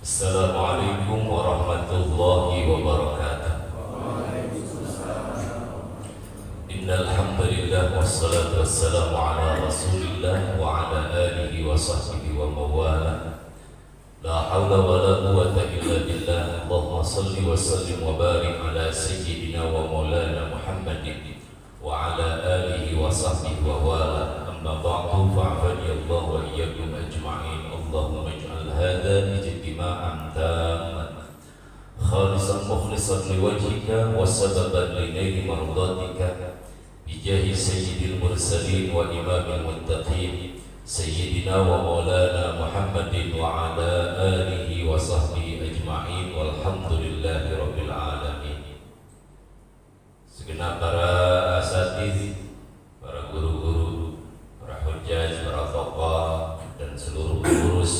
Assalamualaikum warahmatullahi wabarakatuh. Innal hamdalillah wassalatu wassalamu ala Rasulillah wa ala alihi wa sahbihi wa mawala. La haula wa la quwwata illa billah. Allahumma salli wa sallim wa barik ala sayyidina wa maulana Muhammadin wa ala alihi wa sahbihi wa wala. Amma ba'du fa'afani Allah wa iyyakum ajma'in. Allahumma ij'al hadha ijtima'an tamman khalisan mukhlisan liwajhika wa sababan linaili mardatika bijahi sayyidil mursalin wa imamil muttaqin sayyidina wa maulana Muhammadin wa ala alihi wa sahbihi ajma'in walhamdulillahi rabbil alamin. Segenap para asatiz, para guru-guru, para hujjaj, para tokoh dan seluruh pengurus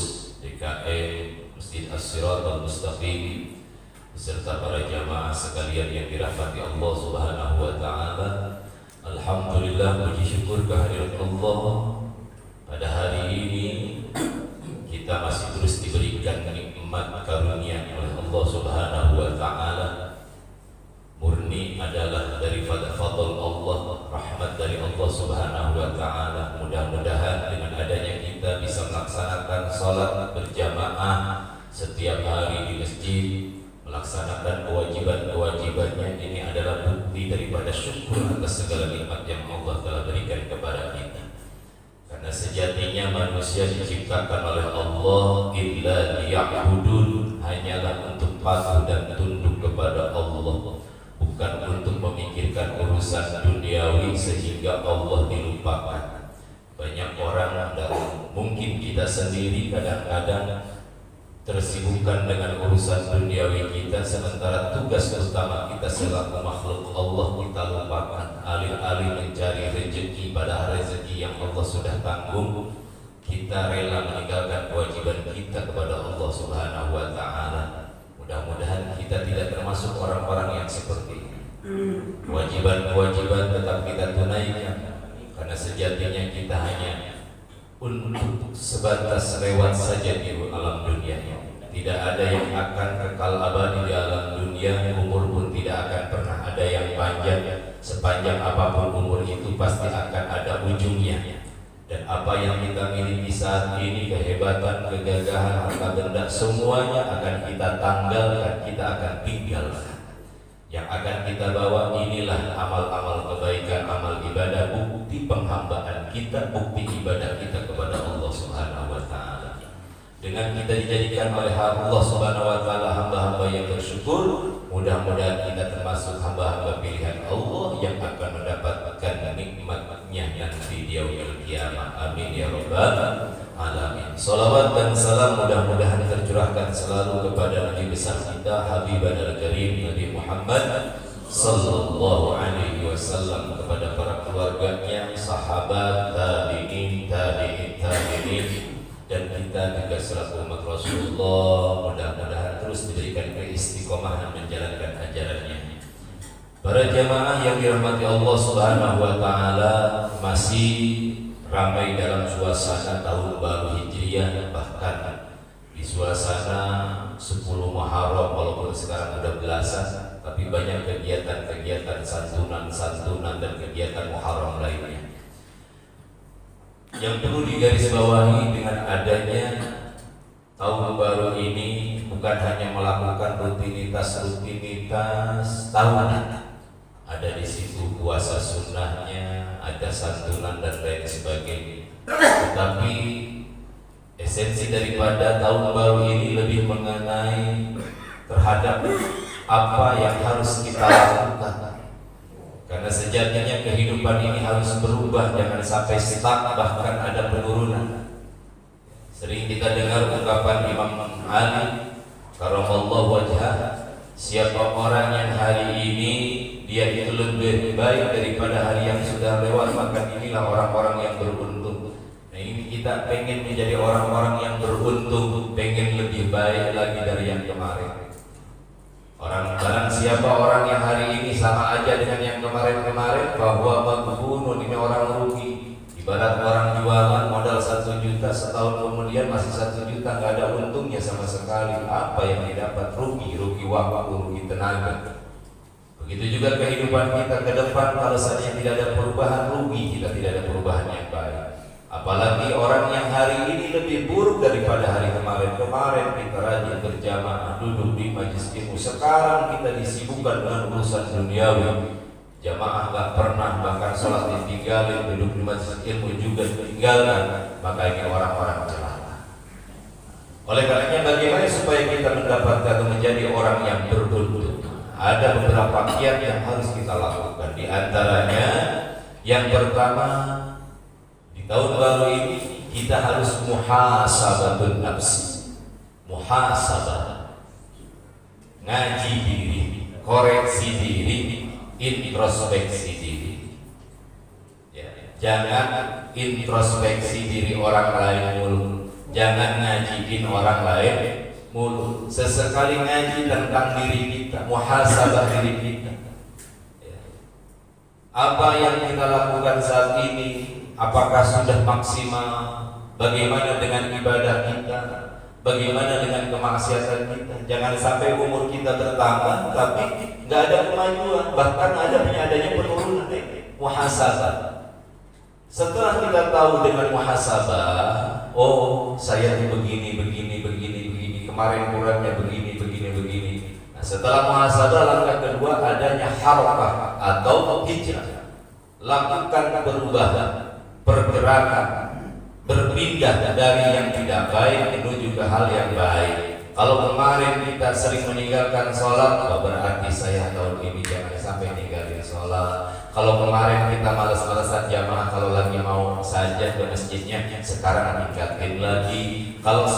DKM Masjid As-Siratal Mustaqim beserta para jamaah sekalian yang dirahmati Allah Subhanahu wa taala. Alhamdulillah, puji syukur kehadirat Allah. Pada hari ini kita masih terus diberikan nikmat karunia oleh Allah Subhanahu wa taala. Murni adalah daripada fadl Allah, rahmat dari Allah Subhanahu wa taala. Mudah-mudahan dengan adanya kita bisa melaksanakan salat berjamaah setiap hari di masjid, melaksanakan kewajiban-kewajibannya. Ini adalah bukti daripada syukur atas segala nikmat yang Allah telah berikan kepada kita. Karena sejatinya manusia diciptakan oleh Allah illa liya'budun, hanyalah untuk patuh dan tunduk kepada Allah, bukan untuk memikirkan urusan duniawi sehingga Allah dilupakan. Banyak orang dan mungkin kita sendiri kadang-kadang tersibukkan dengan urusan duniawi kita, sementara tugas utama kita selaku makhluk Allah kita lupakan. Alih-alih mencari rezeki, pada rezeki yang Allah sudah tanggung, kita rela meninggalkan kewajiban kita kepada Allah Subhanahu wa taala. Mudah-mudahan kita tidak termasuk orang-orang yang seperti ini. Kewajiban-kewajiban tetap kita tunaikan, karena sejatinya kita hanya untuk sebatas lewat saja di alam dunia ini. Tidak ada yang akan kekal abadi di alam dunia. Umur pun tidak akan pernah ada yang panjang. Sepanjang apapun umur itu pasti akan ada ujungnya. Dan apa yang kita miliki saat ini, kehebatan, kegagahan, harta benda, semuanya akan kita tanggalkan, kita akan tinggalkan. Yang akan kita bawa inilah amal-amal kebaikan, amal ibadah, bukti penghambaan kita, bukti ibadah kita kepada Allah Subhanahu wa taala. Dengan kita dijadikan oleh Allah Subhanahu wa taala hamba-hamba yang bersyukur, mudah-mudahan kita termasuk hamba-hamba pilihan Allah yang akan mendapatkan nikmatnya nanti di yaumil qiyamah. Amin ya rabbal alamin. Salawat dan salam mudah-mudahan tercurahkan selalu kepada Nabi besar kita, Habibana al-Karim Nabi Muhammad sallallahu alaihi wasallam, kepada para keluarganya, sahabat, tabi'in, tabi'in, dan kita juga selaku umat Rasulullah. Mudah-mudahan terus diberikan keistiqomahan menjalankan ajarannya. Para jamaah yang dirahmati Allah Subhanahu wa taala, masih ramai dalam suasana tahun baru Hijriah, bahkan di suasana 10 Muharram, walaupun sekarang udah belasan, tapi banyak kegiatan-kegiatan santunan dan kegiatan Muharram lainnya. Yang perlu digarisbawahi dengan adanya tahun baru ini, bukan hanya melakukan rutinitas tahunan. Ada di situ puasa sunnahnya, ada santunan dan lain sebagainya. Tetapi esensi daripada tahun baru ini lebih mengenai terhadap apa yang harus kita lakukan. Karena sejatinya kehidupan ini harus berubah, jangan sampai stuck, bahkan ada penurunan. Sering kita dengar ungkapan Imam Ali karamallahu wajhah, siapa orang yang hari ini dia itu lebih baik daripada hari yang sudah lewat, maka inilah orang-orang yang beruntung. Nah, ini kita pengen menjadi orang-orang yang beruntung, pengen lebih baik lagi dari yang kemarin. Barang siapa orang yang hari ini sama aja dengan yang kemarin-kemarin, bahwa maghbunun, ini orang rugi. Ibarat orang jualan modal 1 juta, setahun kemudian masih 1 juta, nggak ada untungnya sama sekali. Apa yang didapat? Rugi waktu, rugi tenaga. Begitu juga kehidupan kita ke depan, kalau saja tidak ada perubahan, rugi kita, tidak ada perubahan yang baik. Apalagi orang yang hari ini lebih buruk daripada hari kemarin. Kemarin kita rajin berjamaah, duduk di majelis ilmu. Sekarang kita disibukkan dengan urusan duniawi. Jamaah gak pernah, bahkan sholat ditinggalin, duduk di majelis ilmu juga ditinggalkan. Maka ini orang-orang celaka. Oleh karenanya, bagaimana supaya kita mendapatkan atau menjadi orang yang beruntung? Ada beberapa kiat yang harus kita lakukan. Di antaranya, yang pertama, di tahun baru ini kita harus muhasabatun nafsi. Muhasabah, ngaji diri, koreksi diri, introspeksi diri. Ya, jangan introspeksi diri orang lain mulu, jangan ngajiin orang lain mulu. Sesekali ngaji tentang diri kita, muhasabah diri kita. Ya. Apa yang kita lakukan saat ini, apakah sudah maksimal? Bagaimana dengan ibadah kita? Bagaimana dengan kemaksiatan kita? Jangan sampai umur kita bertambah tapi nggak ada kemajuan, bahkan adanya penurunan. Muhasabah. Setelah kita tahu dengan muhasabah, oh saya ini begini, kemarin kurangnya begini. Nah, setelah muhasabah, langkah kedua adanya harakah atau hijrah. Lakukan perubahan, pergerakan, berpindah dari yang tidak baik menuju ke hal yang baik. Kalau kemarin kita sering meninggalkan sholat, berarti saya tahun ini jangan sampai ninggalin sholat. Kalau kemarin kita malas-malasan jamaah, kalau lagi mau saja ke masjidnya, sekarang tingkatin lagi. Kalau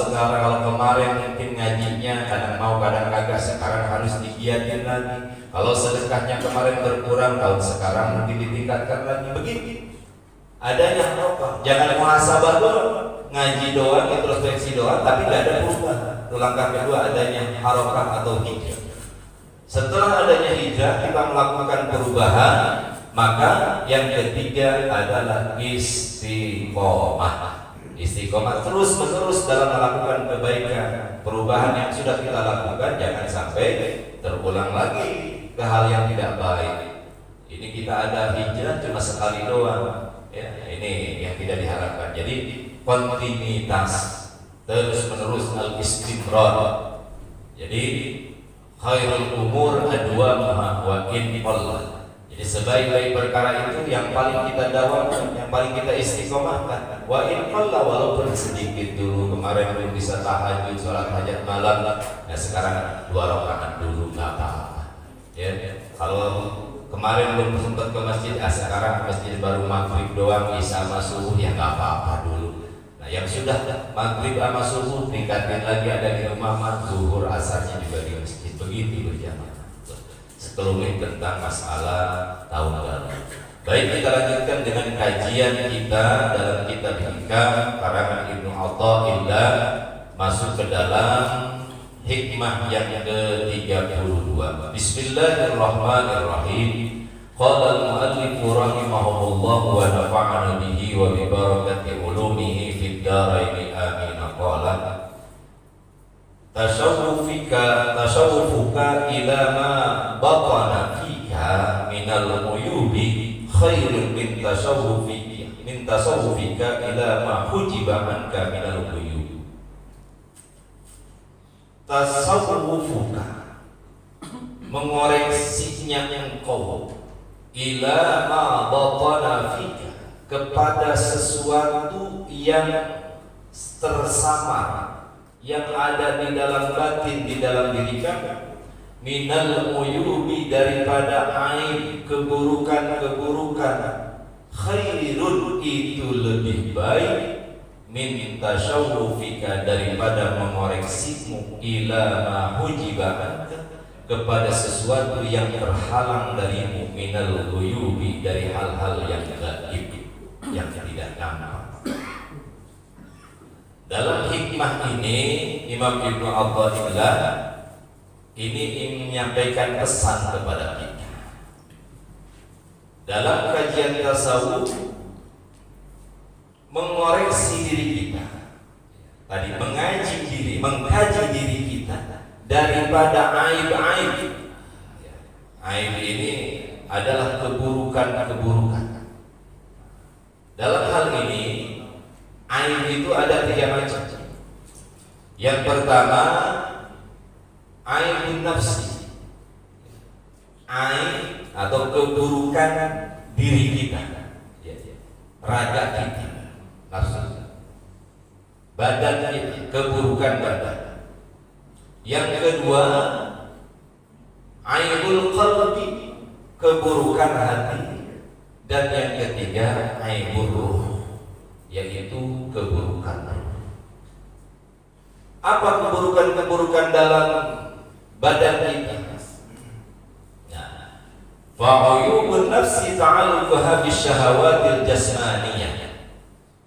kemarin mungkin ngajinya kadang mau kadang kagak, sekarang harus digiatin lagi. Kalau sedekahnya kemarin berkurang, tahun sekarang mungkin ditingkatkan lagi. Begitu. Adanya apa? Jangan muhasabah doang, ngaji doang, introspeksi doang, tapi nggak ada perubahan. Langkah kedua adanya harakah atau hijrah. Setelah adanya hijrah, kita melakukan perubahan. Maka yang ketiga adalah istiqomah. Istiqomah terus-menerus dalam melakukan kebaikan. Perubahan yang sudah kita lakukan jangan sampai terulang lagi ke hal yang tidak baik. Ini kita ada hijrah cuma sekali doang. Ya, ini yang tidak diharapkan. Jadi kontinuitas, terus menerus al-istimrar. Jadi khairul umur adwamuha wa in qalla. Jadi sebaik-baik perkara itu yang paling kita dawamkan, yang paling kita istiqomahkan. Wa in qalla, walaupun sedikit dulu. Kemarin belum bisa tahajud, sholat hajat malam. Nah sekarang 2 rakaat dulu, nggak apa-apa. Ya, kalau kemarin belum sempat ke masjid, sekarang ke masjid baru maghrib doang, isya sama subuh, ya nggak apa-apa dulu. Nah yang sudah maghrib sama subuh tingkatin lagi, ada di rumah, zuhur asarnya juga di masjid, begitu berjamaah. Sekelumit tentang masalah tahun baru. Baik, kita lanjutkan dengan kajian kita dalam kitab Hikam karangan Ibnu Athaillah, masuk ke dalam hikmah yang ke-32. Bismillahirrahmanirrahim. Qala al-mu'allif rahimahullah wa nafa'ana bihi wa bi barakati ulumihi fid dharain amin. Qala tasawwufuka ila ma batana fika minal uyubi khairun min tasawwufika ila ma hujiba anka minal uyubi. Tasawwufuka, mengoreksinya engkau, ila ma batana fika, kepada sesuatu yang tersamar, yang ada di dalam batin, di dalam diri kamu, minal uyubi, daripada aib, keburukan-keburukan, khairun, itu lebih baik, min tasyawufika, daripada mengoreksimu, ila ma hujiba, kepada sesuatu yang terhalang darimu, minal uyubi, dari hal-hal yang gaib, yang tidak nampak. Dalam hikmah ini Imam Ibnu Athaillah ini ingin menyampaikan pesan kepada kita. Dalam kajian tasawuf mengoreksi diri kita. Tadi mengkaji diri kita daripada aib-aib. Aib ini adalah keburukan-keburukan. Dalam hal ini, aib itu ada 3 macam. Yang pertama, aibun nafsi, aib atau keburukan diri kita, raga kita, nafsu, badan kita, keburukan badan. Yang kedua, aibul qalbi, keburukan hati. Dan yang ketiga, aibul ruh, yaitu keburukan ruh. Apa keburukan-keburukan dalam badan kita? Fa'uyubun nafsi ta'alukuha bisyahawatil jasmaniyah.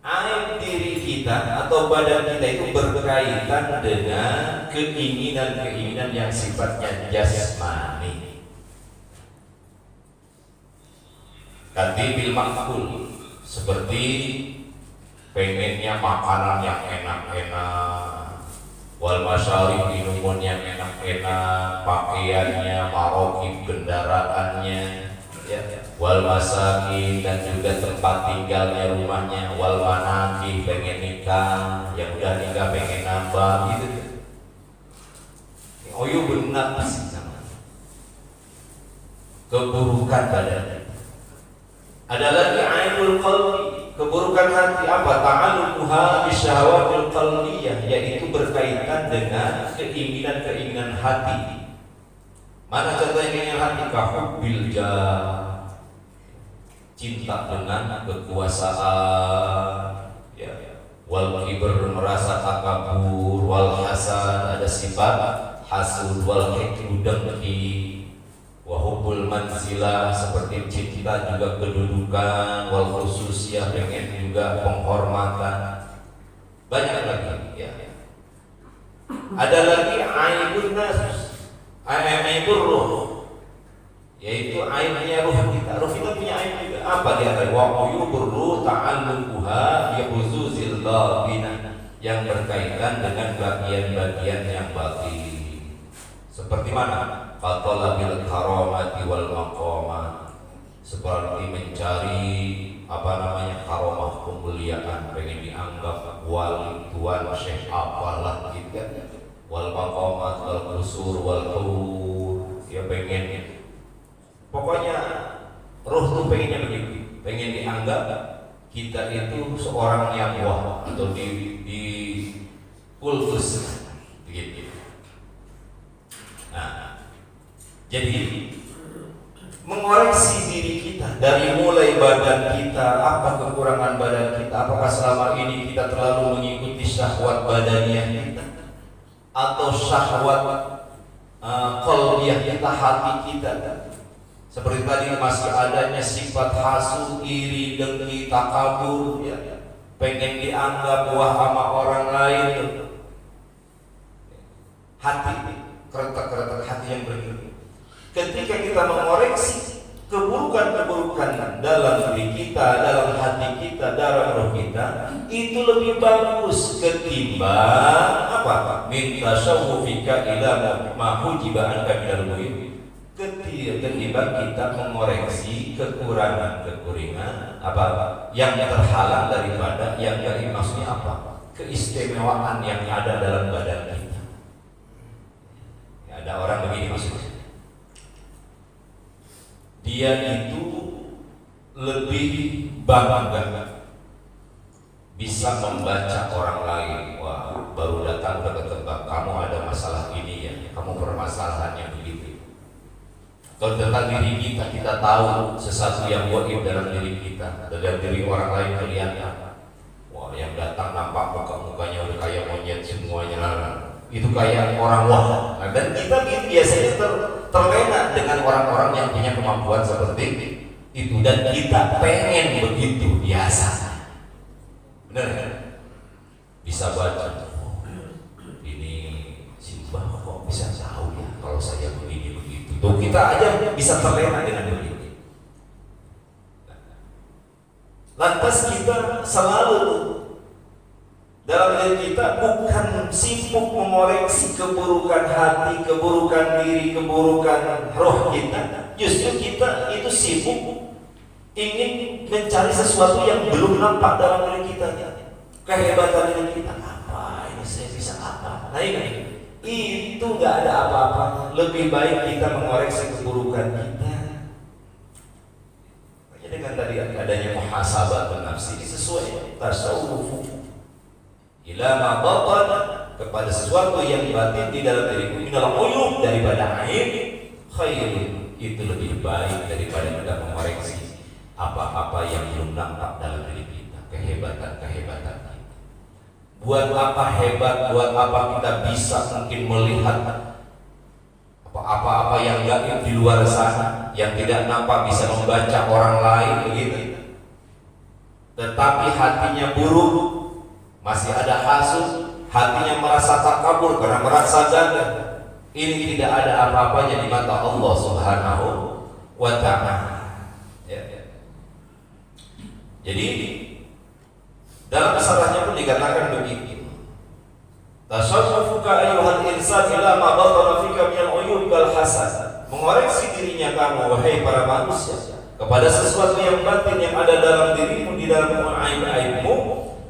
Aib diri kita atau badan kita itu berkaitan dengan keinginan-keinginan yang sifatnya jasmani. Katibil makul, seperti pengennya makanan yang enak-enak, wal masyarib, minuman yang enak-enak, pakaiannya, marokib, kendaraannya, wal masakin, dan juga tempat tinggalnya, rumahnya, wal manaki, pengen nikah, yang udah nikah pengen nambah, gitu. Oh benar sih sama keburukan badan. Ada lagi aibul qalbi, keburukan hati. Apa? Ta'alluquha bisyahwatil qalbiyah, yaitu berkaitan dengan keinginan-keinginan hati. Mana contohnya keinginan hati? Kahubbil jah, cinta dengan kekuasaan, ya. Wal kibr, merasa takabur, wal hasad, ada sifat hasud, wal hikru, dengki, wahubbul manzilah, seperti cinta juga kedudukan, wal khususiyah, pengen juga penghormatan. Banyak lagi, ya. Ada lagi aibun nafs, aibur ruh, yaitu aibnya ruh kita. Ruh kita punya aib juga. Apa dia? Wa uyubur ruh ta'alluquha bi huzuzil batinah, yang berkaitan dengan bagian-bagian yang batin. Seperti mana? Qatalabil karamati wal maqamat, seperti mencari karomah, kemuliaan, pengen dianggap wali, tuan, syekh, apalah gitu. Wal maqamat wal qusur wal hur, ya pengen, pokoknya roh tuh pengennya begitu, pengen dianggap kita itu seorang yang wah, atau di kultus begitu. Nah, jadi mengoreksi diri kita dari mulai badan kita, apa kekurangan badan kita, apakah selama ini kita terlalu mengikuti syahwat badaniah kita atau syahwat qalbiyah kita, hati kita. Seperti tadi masih adanya sifat hasud, iri, dengki, takabur, ya, pengen dianggap wah sama orang lain. Hati, keretak-keretak hati yang begini. Ketika kita mengoreksi keburukan-keburukan dalam diri kita, dalam hati kita, dalam roh kita, itu lebih bagus ketimbang apa? Minta syawfika ila ma hujiba anka minal muhim. Ketimbang kita mengoreksi kekurangan-kekurangan apa yang terhalang daripada yang dari, maksudnya apa? Keistimewaan yang ada dalam badan kita. Ada orang begini maksudnya, dia itu lebih bangga bisa membaca orang lain. Wah, baru datang ke tempat kamu ada masalah ini ya, kamu permasalahannya begitu. Kalau tentang diri kita, kita tahu sesuatu yang gaib dalam diri kita, dalam diri orang lain kelihatan. Wah, yang datang nampak muka-mukanya udah kayak monyet semuanya lah. Itu kayak orang wah. Nah, dan kita biasanya terlena dengan orang-orang yang punya kemampuan seperti itu, dan kita pengen begitu biasa. Benar kan? Bisa baca, oh, ini si Mbah kok bisa tahu ya kalau saya begini begitu. Tuh kita aja bisa terlena dengan begitu. Lantas kita selalu dalam diri kita bukan sibuk mengoreksi keburukan hati, keburukan diri, keburukan roh kita. Justru kita itu sibuk ingin mencari sesuatu yang belum nampak dalam diri kita. Kehebatan diri kita apa? Ini saya bisa apa? Nah ini itu nggak ada apa-apa. Lebih baik kita mengoreksi keburukan kita. Dengan tadi adanya muhasabah nafsi sesuai tasawuf ila ma batan, kepada sesuatu yang batin di dalam diriku minal uyub, daripada aib, khairun, itu lebih baik daripada kita mengoreksi apa-apa yang belum nampak dalam diri kita, kehebatan-kehebatan kita. Buat apa hebat, buat apa kita bisa mungkin melihat apa-apa yang gaib di luar sana, yang tidak nampak bisa membaca orang lain begitu. Tetapi hatinya buruk, masih ada hasud, hatinya merasa takabur karena merasa gagah. Ini tidak ada apa-apanya di mata Allah Subhanahu wa ta'ala. Jadi dalam masalahnya pun dikatakan begitu. Tasawwufuka ayyuhal insan ila ma batana fika minal uyub wal hasad. Mengoreksi dirinya kamu wahai para manusia kepada sesuatu yang batin yang ada dalam dirimu, di dalam aib-aibmu,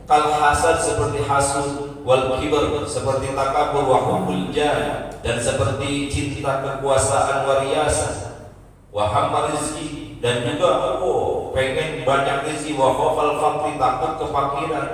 kal hasad, seperti hasud, wal kibr, seperti takabur, wa hubbul jah, dan seperti cinta kekuasaan wariasa, wa hamma rizki, dan juga pengen banyak rezeki, wa khafal faqri, takut kefakiran.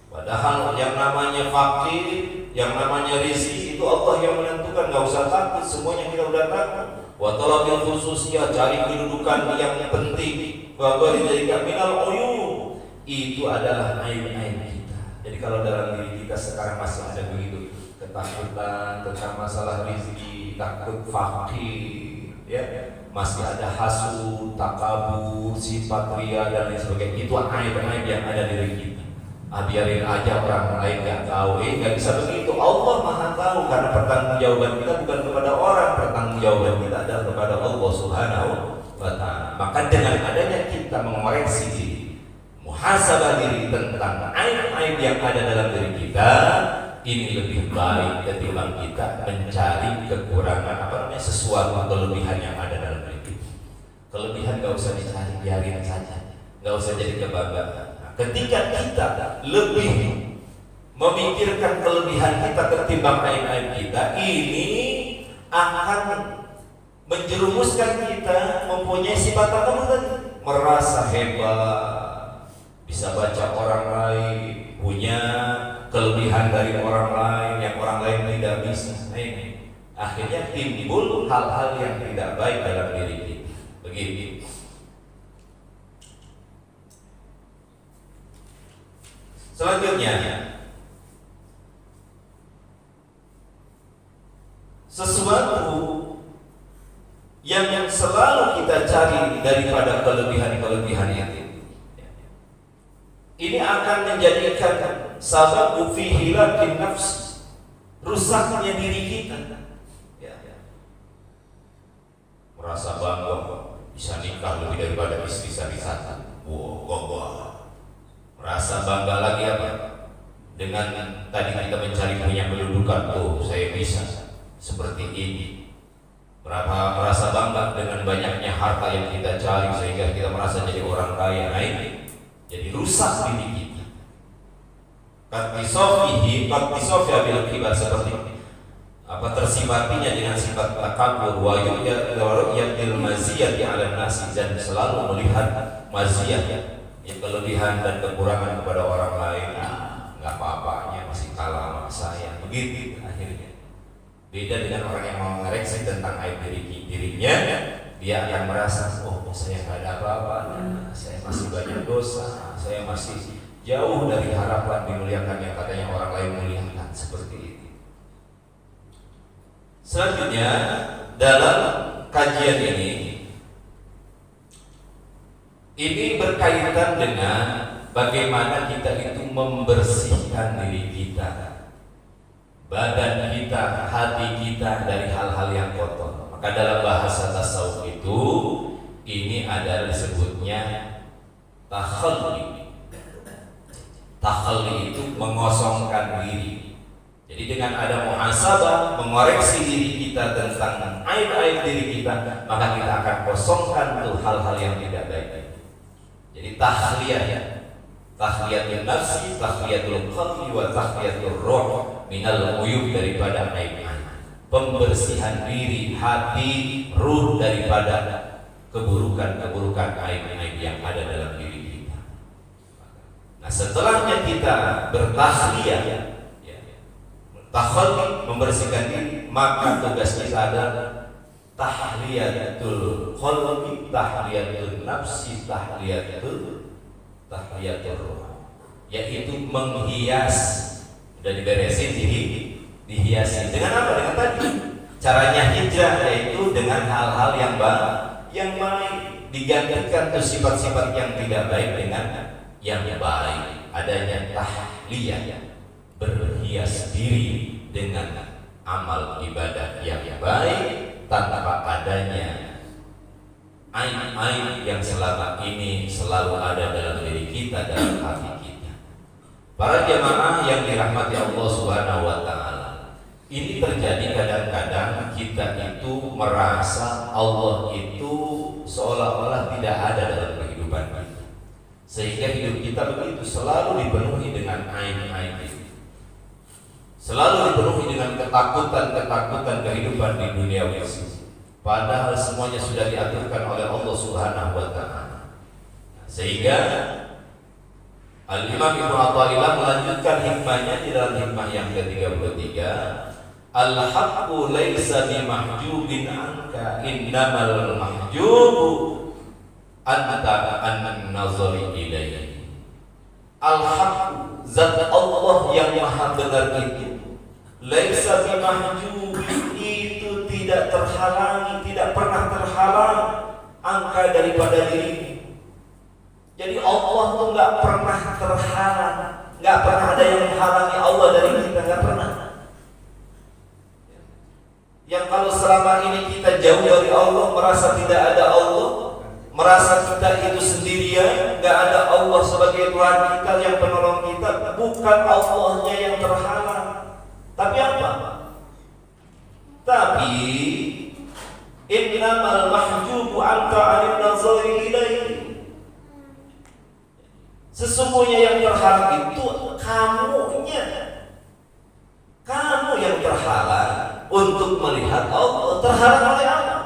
Padahal yang namanya fakir, yang namanya rezeki itu Allah yang menentukan, nggak usah takut, semuanya kita udah takut. Wa talabil khususiyah, cari kedudukan yang penting. Wa ghairika minal uyub, itu adalah aib-aib kita. Jadi kalau dalam diri kita sekarang masih ada begitu ketakutan tentang masalah rezeki, takut fakir, ya, masih ada hasud, takabur, sifat ria dan lain sebagainya, itu aib-aib yang ada di diri kita. Biarin aja orang lain nggak tahu, nggak bisa begitu. Allah Maha tahu, karena pertanggungjawaban kita bukan kepada orang, pertanggungjawaban kita adalah kepada Allah Subhanahu wa ta'ala. Maka dengan adanya kita mengoreksi diri, muhasabah diri tentang aib-aib yang ada dalam diri kita, ini lebih baik ketimbang kita mencari kekurangan sesuatu kelebihan yang ada dalam diri kita. Kelebihan nggak usah dicari, biarin saja, nggak usah jadi kebanggaan. Ketika kita lebih memikirkan kelebihan kita ketimbang aib-aib kita, ini akan menjerumuskan kita mempunyai sifat apa tadi? Merasa hebat, bisa baca orang lain, punya kelebihan dari orang lain yang orang lain tidak bisa. Ini akhirnya timbul hal-hal yang tidak baik dalam diri kita. Begitu. Selanjutnya, sesuatu yang selalu kita cari daripada kelebihan-kelebihan itu, ini akan menjadikan sabab fi hilakin nafs, rusaknya diri kita. Merasa bangga bisa nikah lebih daripada istri satu. Wah. Merasa bangga lagi apa? Dengan tadi kita mencari punya kedudukan, saya bisa seperti ini. Merasa bangga dengan banyaknya harta yang kita cari sehingga kita merasa jadi orang kaya. Nah ini jadi rusak diri kita. Qad bil kibar, seperti tersifatinya dengan sifat takabur, wa yu'yatil maziyati 'ala nasi, dan selalu melihat maziyah, kelebihan dan kekurangan kepada orang lain. Nggak apa-apanya, masih kalah sama saya. Begitu akhirnya. Beda dengan orang yang mau mengoreksi tentang aib dirinya, dia akan merasa, saya nggak ada apa-apanya, saya masih banyak dosa, saya masih jauh dari harapan dimuliakan yang katanya orang lain muliakan. Seperti itu. Selanjutnya dalam kajian ini berkaitan dengan bagaimana kita itu membersihkan diri kita, badan kita, hati kita dari hal-hal yang kotor. Maka dalam bahasa tasawuf itu, ini adalah disebutnya Takhalli. Takhalli itu mengosongkan diri. Jadi dengan ada muhasabah, mengoreksi diri kita tentang aib-aib diri kita, maka kita akan kosongkan tuh hal-hal yang tidak baik. Jadi tahliyah, tahliyatul nafsi, tahliyatul qalbi, wa tahliyatul ruh minal uyub, daripada aib-aib. Pembersihan diri, hati, ruh daripada keburukan-keburukan, aib-aib yang ada dalam diri kita. Nah, setelahnya kita bertahliyah, takhalli, membersihkan diri, maka tugas kita adalah tahliyatul qalbi, tahliyatul nafsi, tahliyatul ruh, yaitu menghias. Udah diberesin dihiasi dengan apa? Dengan tadi caranya hijrah, yaitu dengan hal-hal yang baik, digantikan tuh sifat-sifat yang tidak baik dengan yang baik. Adanya tahliyah, berhias diri dengan amal ibadah yang baik tanpa adanya aib-aib yang selama ini selalu ada dalam diri kita, dalam hati kita. Para jamaah yang dirahmati Allah Subhanahu wa taala, ini terjadi kadang-kadang kita itu merasa Allah itu seolah-olah tidak ada dalam kehidupan kita, sehingga hidup kita begitu selalu dipenuhi dengan aib-aib itu, selalu dipenuhi dengan ketakutan kehidupan di dunia ini, padahal semuanya sudah diaturkan oleh Allah Subhanahu wa taala. Sehingga Al-Imam Ibnu Athaillah melanjutkan hikmahnya di dalam hikmah yang ke-33, al-haqqu laisa bimahjubin anka, innamal mahjubu anta an-nazari ilaihi. Al-haqqu, zat Allah yang maha benar itu, laisa bimahjubin, itu tidak terhalangi, tidak pernah terhalang angka daripada dirimu. Jadi Allah tuh nggak pernah terhalang, nggak pernah ada yang menghalangi Allah dari kita, nggak pernah. Yang kalau selama ini kita jauh dari Allah, merasa tidak ada Allah, merasa kita itu sendirian, nggak ada Allah sebagai Tuhan kita yang penolong kita, bukan Allahnya yang terhalang, tapi apa? Tapi innamal mahjubu anta 'anil nazari ilaihi. Sesungguhnya yang terhalang itu kamunya. Kamu yang terhalang untuk melihat Allah. Terhalang oleh apa?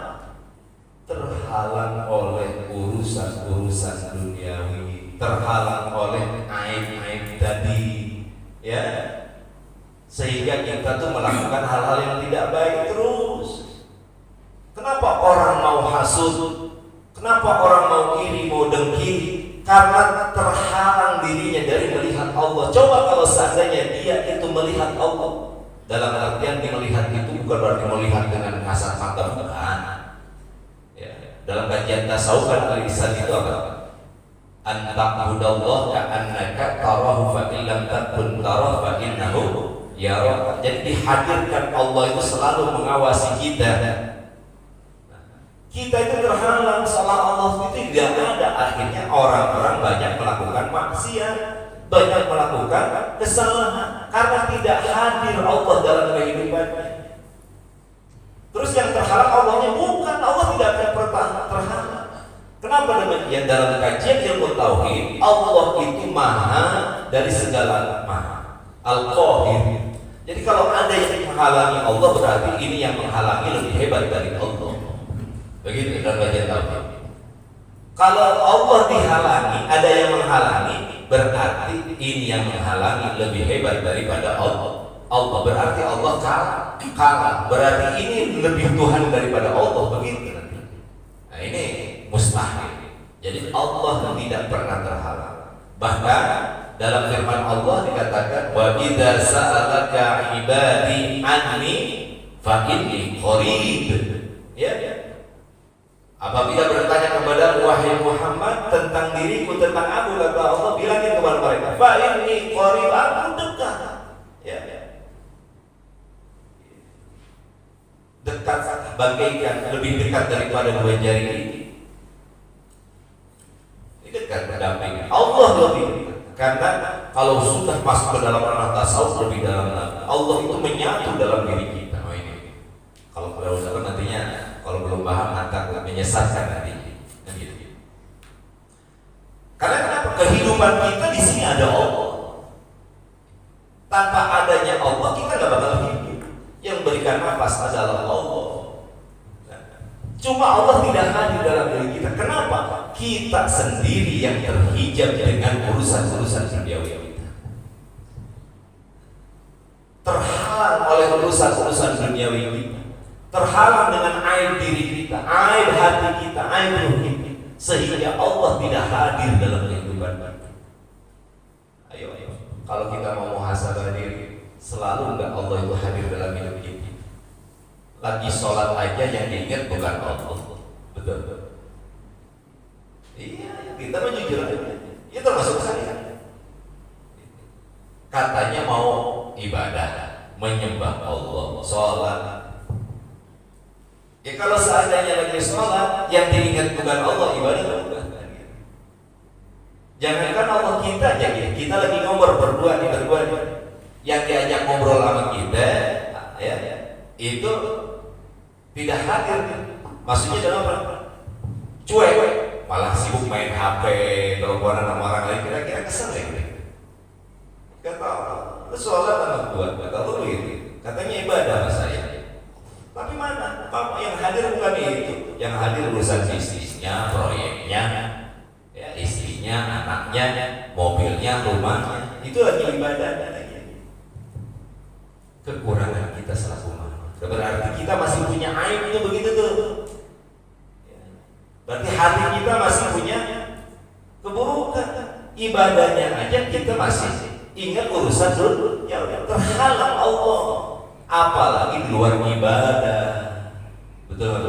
Terhalang oleh urusan-urusan duniawi, terhalang oleh aib-aib tadi, ya. Sehingga kita tuh melakukan hal-hal yang tidak baik terus. Kenapa orang mau hasud? Kenapa orang mau iri, mau dengki? Karena terhalang dirinya dari melihat Allah. Coba kalau seandainya dia itu melihat Allah, dalam artian dia melihat itu bukan berarti melihat dengan kasat mata, bukan. Ya. Dalam kajian tasawuf al-ihsan itu apa? An ta'budallaha ka'annaka tarahu fa illam takun tarahu fa innahu yaraka. Jadi dihadirkan Allah itu selalu mengawasi kita. Kita itu terhalang, salah Allah itu tidak ada. Akhirnya orang-orang banyak melakukan maksiat, banyak melakukan kesalahan karena tidak hadir Allah dalam kehidupannya. Terus yang terhalang Allahnya, bukan, Allah tidak akan pernah terhalang. Kenapa demikian? Dalam kajian ilmu tauhid, Allah itu maha dari segala maha, Al-Qahir. Jadi kalau ada yang menghalangi Allah, berarti ini yang menghalangi lebih hebat dari Allah. Begitu dalam kajian tauhid. Kalau Allah dihalangi, ada yang menghalangi, berarti ini yang menghalangi lebih hebat daripada Allah. Berarti Allah kalah. Berarti ini lebih Tuhan daripada Allah. Begitu. Nah, ini mustahil. Jadi Allah tidak pernah terhalang. Bahkan dalam firman Allah dikatakan, wa idza sa'alaka ibadi anni fa inni qarib. Ya. Apabila bertanya kepada wahai Muhammad tentang diriku, tentang aku, kata Allah, bilangin kepada mereka, fa inni qarib, aku dekat. Ya. Dekat, bagaikan lebih dekat daripada dua jari ini. Ini dekat, berdampingan. tasawuf lebih dalam lagi. Allah itu menyatu dalam diri kita. Oh ini. Kalau dalam nantinya kalau belum paham akan menyesatkan nanti. Kan gitu. Karena kenapa? Kehidupan kita di sini ada Allah. Tanpa adanya Allah kita nggak bakal hidup. Yang berikan nafas adalah Allah. Cuma Allah tidak hadir dalam diri kita. Kenapa? Kita sendiri yang terhijab dengan urusan-urusan duniawi kita. Terhalang oleh urusan-urusan duniawi kita. Terhalang dengan aib diri kita, aib hati kita, aib ruh kita. Sehingga Allah tidak hadir dalam kehidupan kita. Ayo. Kalau kita mau muhasabah diri, selalu enggak Allah itu hadir dalam hidup kita. Lagi sholat aja yang diingat bukan Allah. Betul. Iya, kita mah jujur aja. Itu termasuk saya. Katanya mau ibadah, menyembah Allah, sholat. Ya kalau seandainya lagi sholat, yang diingat bukan Allah, ibadah bukan. Jangankan Allah kita aja, kita lagi ngobrol berdua nih. Yang diajak ngobrol sama kita, ya, itu tidak hadir. Maksudnya dalam apa? Cuek, malah sibuk main HP, teleponan sama orang lain. Kira-kira kesel ya? Kata lu sholat sama gua, kata lu begitu. Katanya ibadah sama saya. Tapi mana? Yang hadir bukan itu. Yang hadir urusan bisnisnya, proyeknya, ya, istrinya, anaknya, mobilnya, rumahnya. Itu lagi ibadahnya lagi. Kekurangan kita selaku manusia. Berarti kita masih punya aib itu begitu tuh. Berarti hati kita masih punya keburukan. Ibadahnya aja kita masih ingat urusan dulu. Ya udah terhalang Allah. Apalagi di luar ibadah. Betul.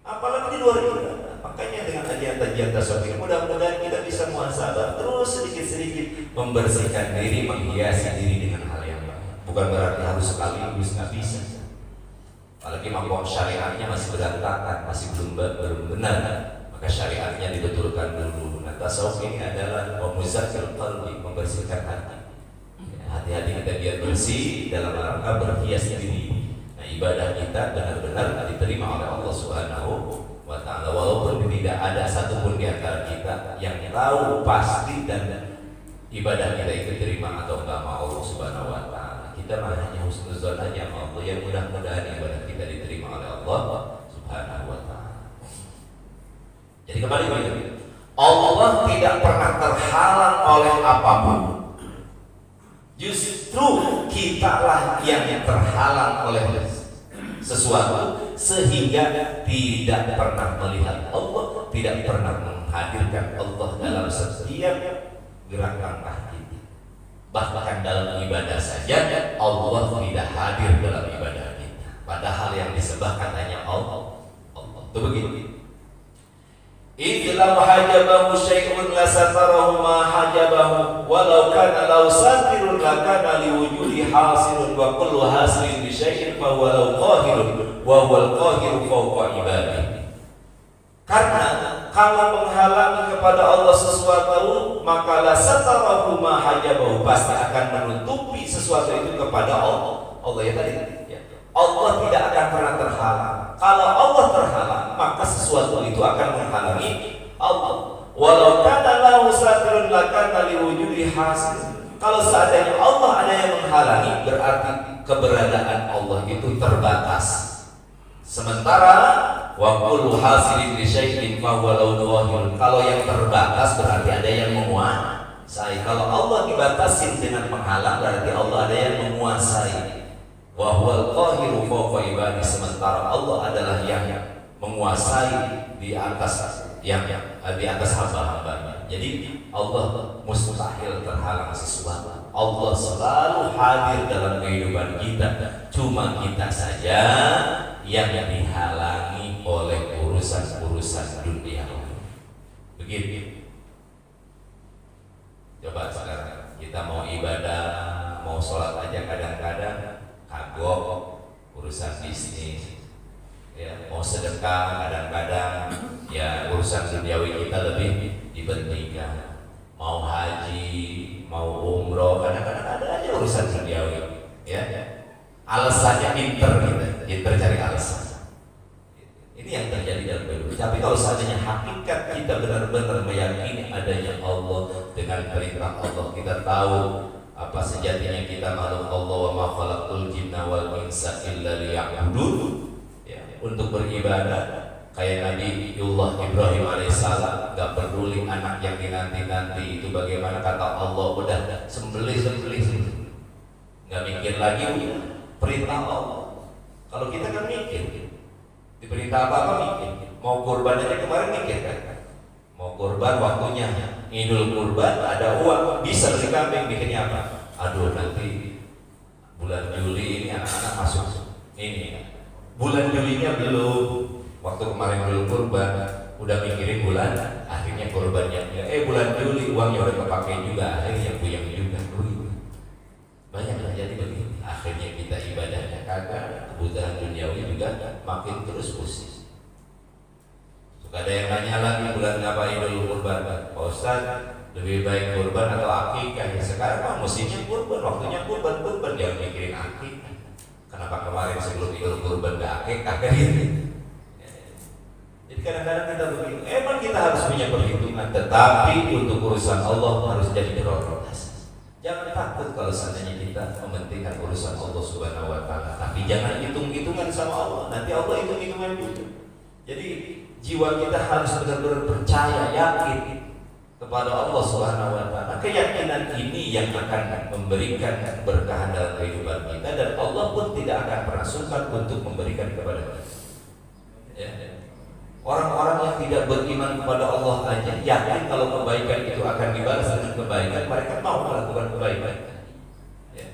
Apalagi di luar ibadah. Makanya dengan kajian tasawuf mudah-mudahan kita bisa muhasabah terus sedikit-sedikit membersihkan diri, menghiasi diri dengan hal yang baik. Bukan berarti harus sekaligus, nggak bisa. Apalagi makom syariatnya masih berantakan, masih belum benar, maka syariatnya dibetulkan dulu. Nah, tasawuf ini adalah memuzakkir qalbi, membersihkan hati. Hati-hati kita biar bersih dalam rangka berhias diri. Nah, ibadah kita benar-benar diterima oleh Allah Subhanahu wa Ta'ala. Walaupun tidak ada satupun di antara kita yang tahu pasti dan ibadah kita itu diterima atau enggak sama Allah Subhanahu wa Ta'ala. Kita hanya husnuzon aja sama Allah, yang mudah-mudahan ibadah kita diterima oleh Allah Subhanahu wa Ta'ala. Jadi kembali begini, Allah tidak pernah terhalang oleh apapun. Justru kitalah yang terhalang oleh sesuatu sehingga tidak pernah melihat Allah, tidak pernah menghadirkan Allah dalam setiap gerak langkah kita. Bahkan dalam ibadah saja Allah tidak hadir dalam ibadah kita. Padahal yang disembah katanya Allah. Itu begini. Idlam hajabahu syai'un la satarahu ma hajabahu walau kana law satirun lakana liwujudi hasilun wa kullu hasilin bi syai'in fa huwa law qahirun wa huwal qahiru fawqa ibadihi. Karena kalau menghalangi kepada Allah sesuatu, maka la satarahu ma hajabahu, pasti akan menutupi sesuatu itu kepada Allah. Allah ya tadi. Allah tidak akan pernah terhalang. Kalau Allah terhalang, maka sesuatu itu akan menghalangi Allah. Walau kana lahu satirun lakana liwujudi hasil. Kalau seandainya Allah ada yang menghalangi, berarti keberadaan Allah itu terbatas. Sementara wa kullu hasilin li syai'in fa huwa law. Kalau yang terbatas berarti ada yang menguasai. Kalau Allah dibatasin dengan penghalang, berarti Allah ada yang menguasai. Wa huwal qahiru fawqa ibadi, sementara Allah adalah yang menguasai di atas hamba-hambanya. Jadi Allah mustahil terhalang sesuatu. Allah selalu hadir dalam kehidupan kita. Cuma kita saja yang dihalangi oleh urusan-urusan dunia. Begitu. Coba sekarang kita mau ibadah, mau sholat aja kadang-kadang kagok urusan bisnis, ya, mau sedekah kadang-kadang ya urusan duniawi kita lebih dipentingkan. Mau haji, mau umroh kadang-kadang alasannya pinter cari alasan. Ini yang terjadi dalam hidup. Tapi kalau seandainya hakikat kita benar-benar meyakini adanya Allah, dengan perintah Allah kita tahu apa sejatinya kita makhluk Allah, wa ma khalaqtul jinna wal insa illa liya'budun, ya, untuk beribadah. Kayak Nabiullah Ibrahim alaihissalam, gak peduli anak yang dinanti-nanti itu bagaimana, kata Allah udah sembelih, gak mikir lagi, perintah Allah. Kalau kita kan mikir, diperintah apa mikir, mau kurban aja kemarin mikir kan, mau kurban waktunya, ngidul kurban ada uang, bisa beli kambing, bikinnya apa? Aduh nanti bulan Juli ini anak-anak masuk ini, bulan Julinya belum. Waktu kemarin belum kurban, udah mikirin bulan, akhirnya kurbannya bulan Juli, uangnya udah kepakai juga, akhirnya puyeng juga. Banyak terjadi begini. Akhirnya kita ibadahnya kagak, kebutuhan duniawi juga makin terus pusing. Suka ada yang nanya lagi, bulan ngapain dulu kurban? Pak Ustaz, lebih baik kurban atau akikah? Ya sekarang mah musimnya kurban, waktunya kurban, jangan mikirin akikah. Kenapa kemarin sebelum Idul Kurban gak akikah gitu? Jadi kadang-kadang kita begini, emang kita harus punya perhitungan, tetapi untuk urusan Allah harus jadi prioritas. Jangan takut kalau seandainya kita mementingkan urusan Allah Subhanahu wa Ta'ala, tapi jangan hitung-hitungan sama Allah. Nanti Allah hitung-hitungan juga. Jadi jiwa kita harus benar-benar percaya, yakin kepada Allah Subhanahu wa Ta'ala. Keyakinan ini yang akan memberikan keberkahan dalam kehidupan kita, dan Allah pun tidak akan pernah sungkan untuk memberikan kepada kita. Ya. Orang-orang yang tidak beriman kepada Allah aja yakin kalau kebaikan itu akan dibalas dengan kebaikan, mereka mau melakukan kebaikan. Ya.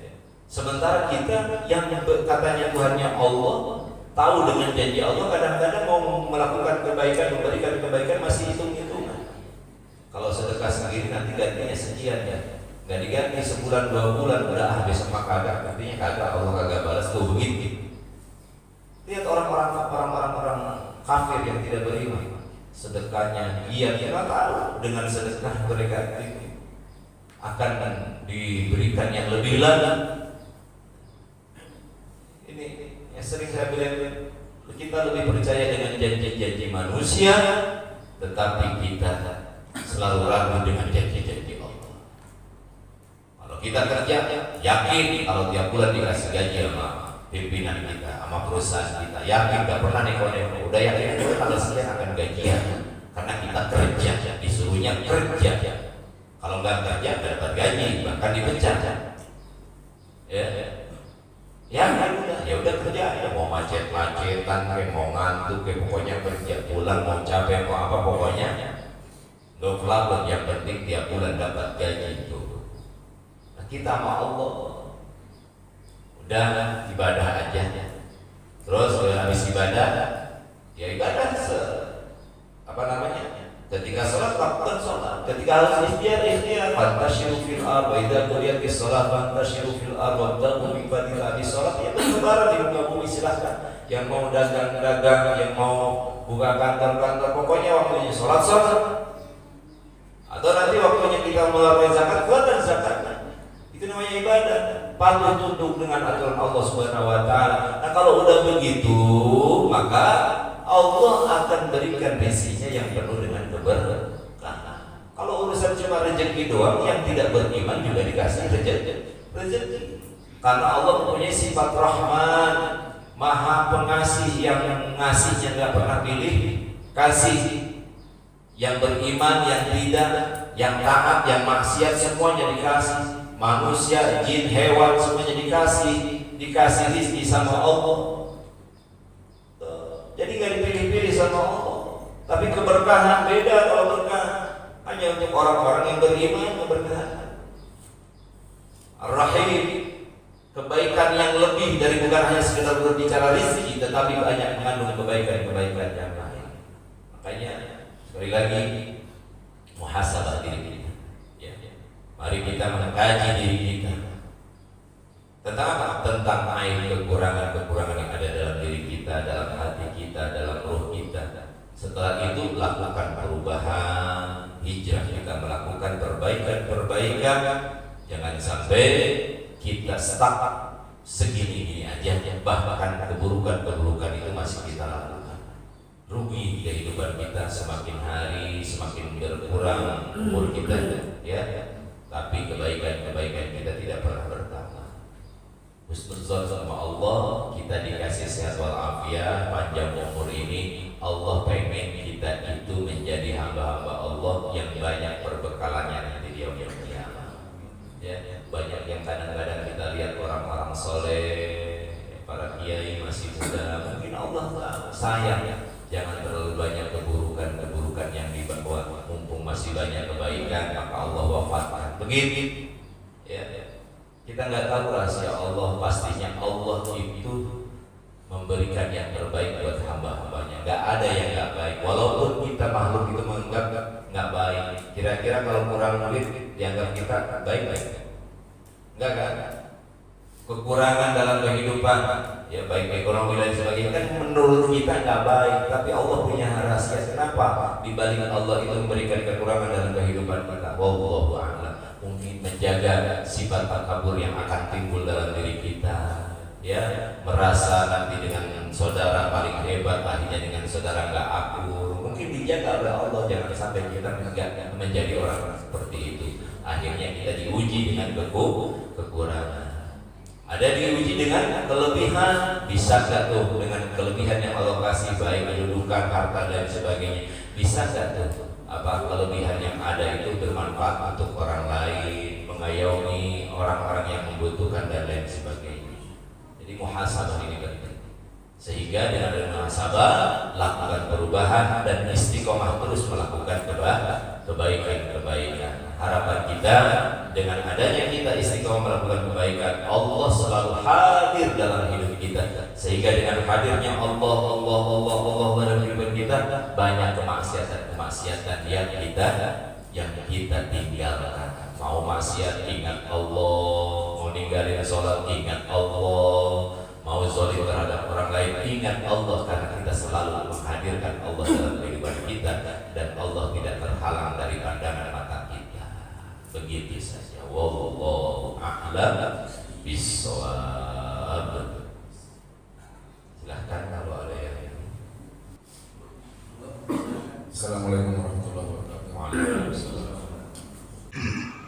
Sementara kita yang katanya Tuhannya Allah, tahu dengan janji Allah, kadang-kadang mau melakukan kebaikan, memberikan kebaikan masih hitung-hitungan. Kalau sedekah sendiri nanti gantinya sekian ya, nggak diganti sebulan 2 bulan, udah besok mah kagak, artinya kagak, Allah kagak balas tuh begitu. Lihat orang-orang kafir yang tidak beriman, sedekahnya dia tahu dengan sedekah mereka ini akan diberikan yang lebih lagi. Ini yang sering saya bilang, kita lebih percaya dengan janji-janji manusia, tetapi kita selalu ragu dengan janji-janji Allah. Kalau kita kerja, yakin kalau tiap bulan dikasih gaji sama pimpinan kita, sama perusahaan kita, yakin gak pernah neko-neko, udah yakin kalau sekian akan gajian, karena kita kerja, disuruhnya kerja. Kalau nggak kerja nggak dapat gaji, bahkan dipecat. Ya udah kerja ya, mau macet-macetan, mau ngantuk, pokoknya kerja, pulang mau capek mau apa, pokoknya nggak pelabur, yang penting tiap bulan dapat gaji itu. Nah, kita sama Allah udah ibadah aja, terus habis ibadah ya ibadah ketika sholat lakukan sholat, ketika harus ikhtiar fantashiru fil ardh, wa idza qudiyatis shalah fantashiru fil ardh wabtaghu min fadlillah. Habis sholat ya bertebaran di muka bumi, silahkan yang mau dagang, yang mau buka kantor, pokoknya waktunya sholat. Atau nanti waktunya kita mengeluarkan zakat, keluarkan zakatnya. Itu namanya ibadah, patuh tunduk dengan aturan Allah Subhanahu wa Ta'ala. Nah, kalau udah begitu, maka Allah akan berikan rezekinya yang penuh dengan keberkahan. Kalau urusan cuma rezeki doang, yang tidak beriman juga dikasih rezeki. Karena Allah mempunyai sifat Rahman, Maha Pengasih, yang ngasihnya nggak pernah pilih kasih. Yang beriman, yang tidak, yang taat, yang maksiat, semuanya dikasih. Manusia, jin, hewan, semuanya dikasih rezeki sama Allah. Jadi nggak dipilih-pilih sama Allah. Tapi keberkahan beda. Kalau berkah hanya untuk orang-orang yang beriman, keberkahan Ar-Rahim, kebaikan yang lebih dari bukan hanya sekedar berbicara rezeki, tetapi banyak mengandung kebaikan-kebaikan yang lain. Makanya sekali lagi muhasabah diri kita. Mari kita mengkaji diri kita tentang apa? Tentang aib kekurangan yang ada dalam diri kita, dalam hati kita, dalam roh kita. Setelah itu lakukan perubahan, hijrah, kita melakukan perbaikan. Jangan sampai kita stuck segini-gini aja. saja, bahkan keburukan-keburukan itu masih kita lakukan. Rugi kehidupan kita, semakin hari semakin berkurang umur kita, ya. Tapi kebaikan-kebaikan kita tidak pernah bertambah. Husnuzon sama Allah, kita dikasih sehat walafiat, panjang umur ini. Allah pengen kita itu menjadi hamba-hamba Allah yang banyak perbekalannya nanti di yaumul qiyamah. Ya, banyak yang kadang-kadang kita lihat orang-orang soleh, para kiai masih muda, mungkin Allah sayang, jangan terlalu banyak keburukan yang dibawa, mumpung masih banyak kebaikan maka Allah wafatkan. Begitu, ya. Kita nggak tahu rahasia Allah, pastinya Allah itu memberikan yang terbaik buat hamba-hambanya. Nggak ada yang nggak baik, walaupun kita makhluk itu menganggap nggak baik. Kira-kira kalau kurang duit dianggap kita baik-baik? Nggak ada. Kekurangan dalam kehidupan, ya baik ekonomi dan sebagainya, kan menurut kita nggak baik. Tapi Allah punya rahasia. Kenapa? Di balik Allah itu memberikan kekurangan dalam kehidupan kita. Wallahu a'lam. Mungkin menjaga sifat takabur yang akan timbul dalam diri kita, ya, merasa nanti dengan saudara paling hebat, akhirnya dengan saudara nggak akur. Mungkin dijaga oleh Allah, jangan sampai kita menjadi orang seperti itu. Akhirnya kita diuji dengan kekurangan. Ada diuji dengan kelebihan, bisa nggak tuh dengan kelebihan yang Allah kasih, baik kedudukan, harta dan sebagainya, bisa nggak tuh apa kelebihan yang ada itu bermanfaat untuk orang lain, mengayomi orang-orang yang membutuhkan dan lain sebagainya. Jadi muhasabah ini penting. Sehingga dengan muhasabah lakukan perubahan dan istiqomah terus melakukan kebaikan-kebaikan. Harapan kita dengan adanya kita istiqomah melakukan kebaikan, Allah selalu hadir dalam hidup kita. Sehingga dengan hadirnya Allah dalam hidup kita, banyak kemaksiatan yang kita tinggalkan. Mau maksiat ingat Allah, mau ninggalin sholat ingat Allah, mau zalim terhadap orang lain ingat Allah, karena kita selalu menghadirkan Allah dalam kehidupan kita dan Allah tidak terhalang dari pandangan mata kita. Begitu saja. Wallahu a'lam bishawab. Silahkan kalau ada yang ini. Assalamualaikum warahmatullahi wabarakatuh. Waalaikumsalam.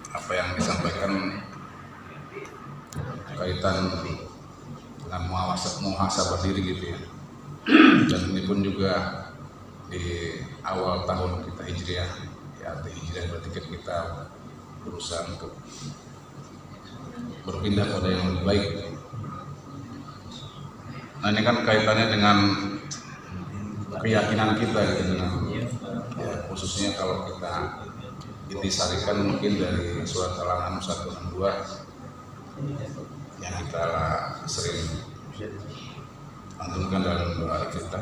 Apa yang disampaikan kaitan dengan muhasabah diri gitu ya. Dan ini pun juga di awal tahun kita Hijriah, ya arti Hijriah berarti kita berusaha untuk berpindah pada yang lebih baik. Nah ini kan kaitannya dengan keyakinan kita gitu, dengan ya, khususnya kalau kita ditisarikan mungkin dari surat Al-An'am 162 yang kita sering antumkan dalam doa kita.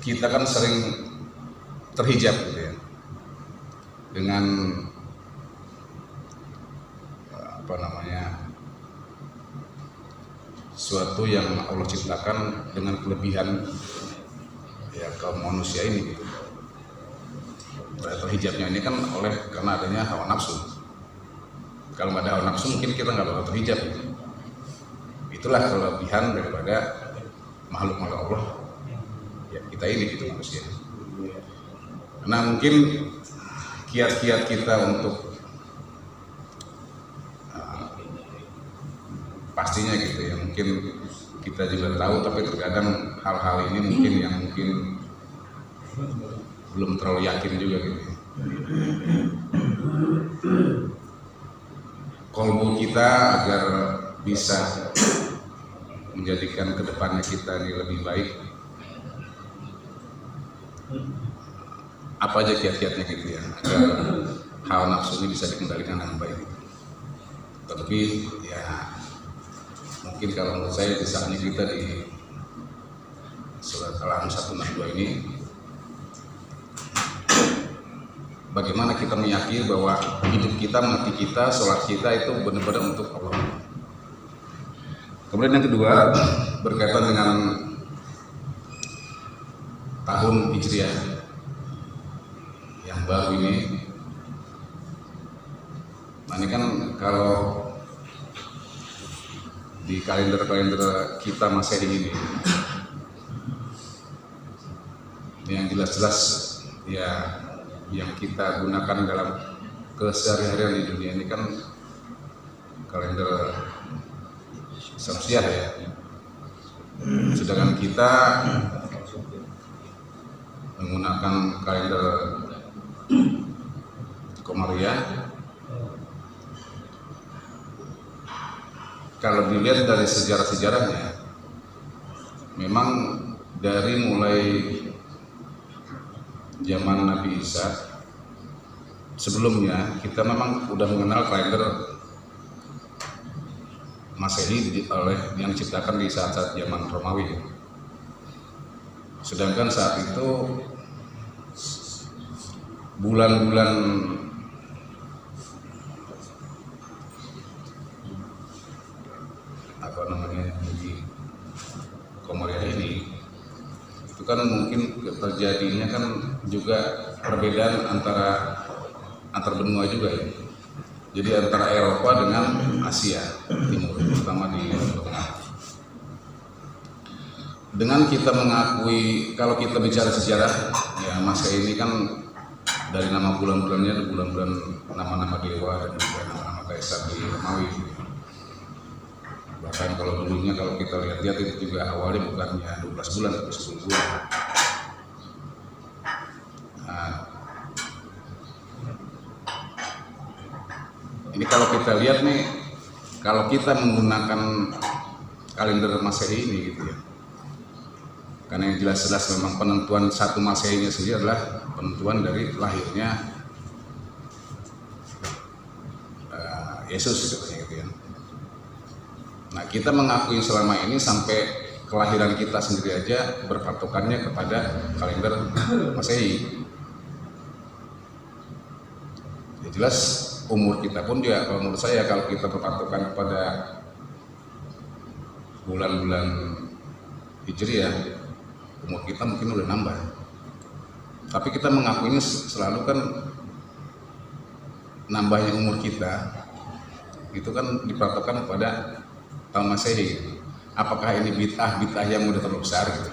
Kita kan sering terhijab gitu ya, dengan suatu yang Allah ciptakan dengan kelebihan ya kaum manusia ini gitu. Terhijabnya ini kan karena adanya hawa nafsu. Kalau nggak ada hawa nafsu mungkin kita nggak bakal terhijab gitu. Itulah kelebihan daripada makhluk-makhluk Allah ya kita ini gitu manusia. Nah mungkin kiat-kiat kita untuk pastinya gitu ya, mungkin kita juga tahu tapi terkadang hal-hal ini mungkin yang belum terlalu yakin juga gitu. Kolbu kita agar bisa menjadikan kedepannya kita ini lebih baik, apa aja kiat-kiatnya gitu ya, agar hawa nafsu ini bisa dikendalikan dengan baik. Tapi ya mungkin kalau menurut saya misalnya kita di surat Al-An'am 162 ini, bagaimana kita meyakini bahwa hidup kita, mati kita, sholat kita itu benar-benar untuk Allah. Kemudian yang kedua berkaitan dengan tahun Hijriah yang baru ini, Nah ini kan kalau di kalender kita Masehi ini yang jelas-jelas ya yang kita gunakan dalam keseharian di dunia ini kan kalender Syamsiah ya. Sedangkan kita menggunakan kalender Komariah. Kalau dilihat dari sejarah-sejarahnya, memang dari mulai zaman Nabi Isa sebelumnya kita memang udah mengenal kalender Masehi yang diciptakan di saat-saat zaman Romawi. Sedangkan saat itu bulan-bulan di Komariah ini itu kan mungkin terjadinya kan juga perbedaan antar benua juga ya. Jadi antara Eropa dengan Asia Timur, terutama di Tengah. Dengan kita mengakui, kalau kita bicara sejarah ya Masehi ini kan dari nama bulan-bulannya bulan-bulan nama-nama dewa dan juga nama-nama kaisar di Romawi. Bahkan kalau dulunya kalau kita lihat-lihat itu juga awalnya bukannya 12 bulan tapi 10 bulan. Nah, ini kalau kita lihat nih, kalau kita menggunakan kalender Masehi ini gitu ya, karena yang jelas-jelas memang penentuan satu Masehinya sendiri adalah penentuan dari lahirnya Yesus gitu ya. Nah kita mengakui selama ini sampai kelahiran kita sendiri aja berpatokannya kepada kalender Masehi. Ya jelas umur kita pun juga kalau menurut saya kalau kita berpatokan kepada bulan-bulan Hijriah, umur kita mungkin udah nambah. Tapi kita mengakuinya selalu kan nambahnya umur kita itu kan dipatokan kepada tahun Masehi. Apakah ini bid'ah yang udah terlalu besar gitu?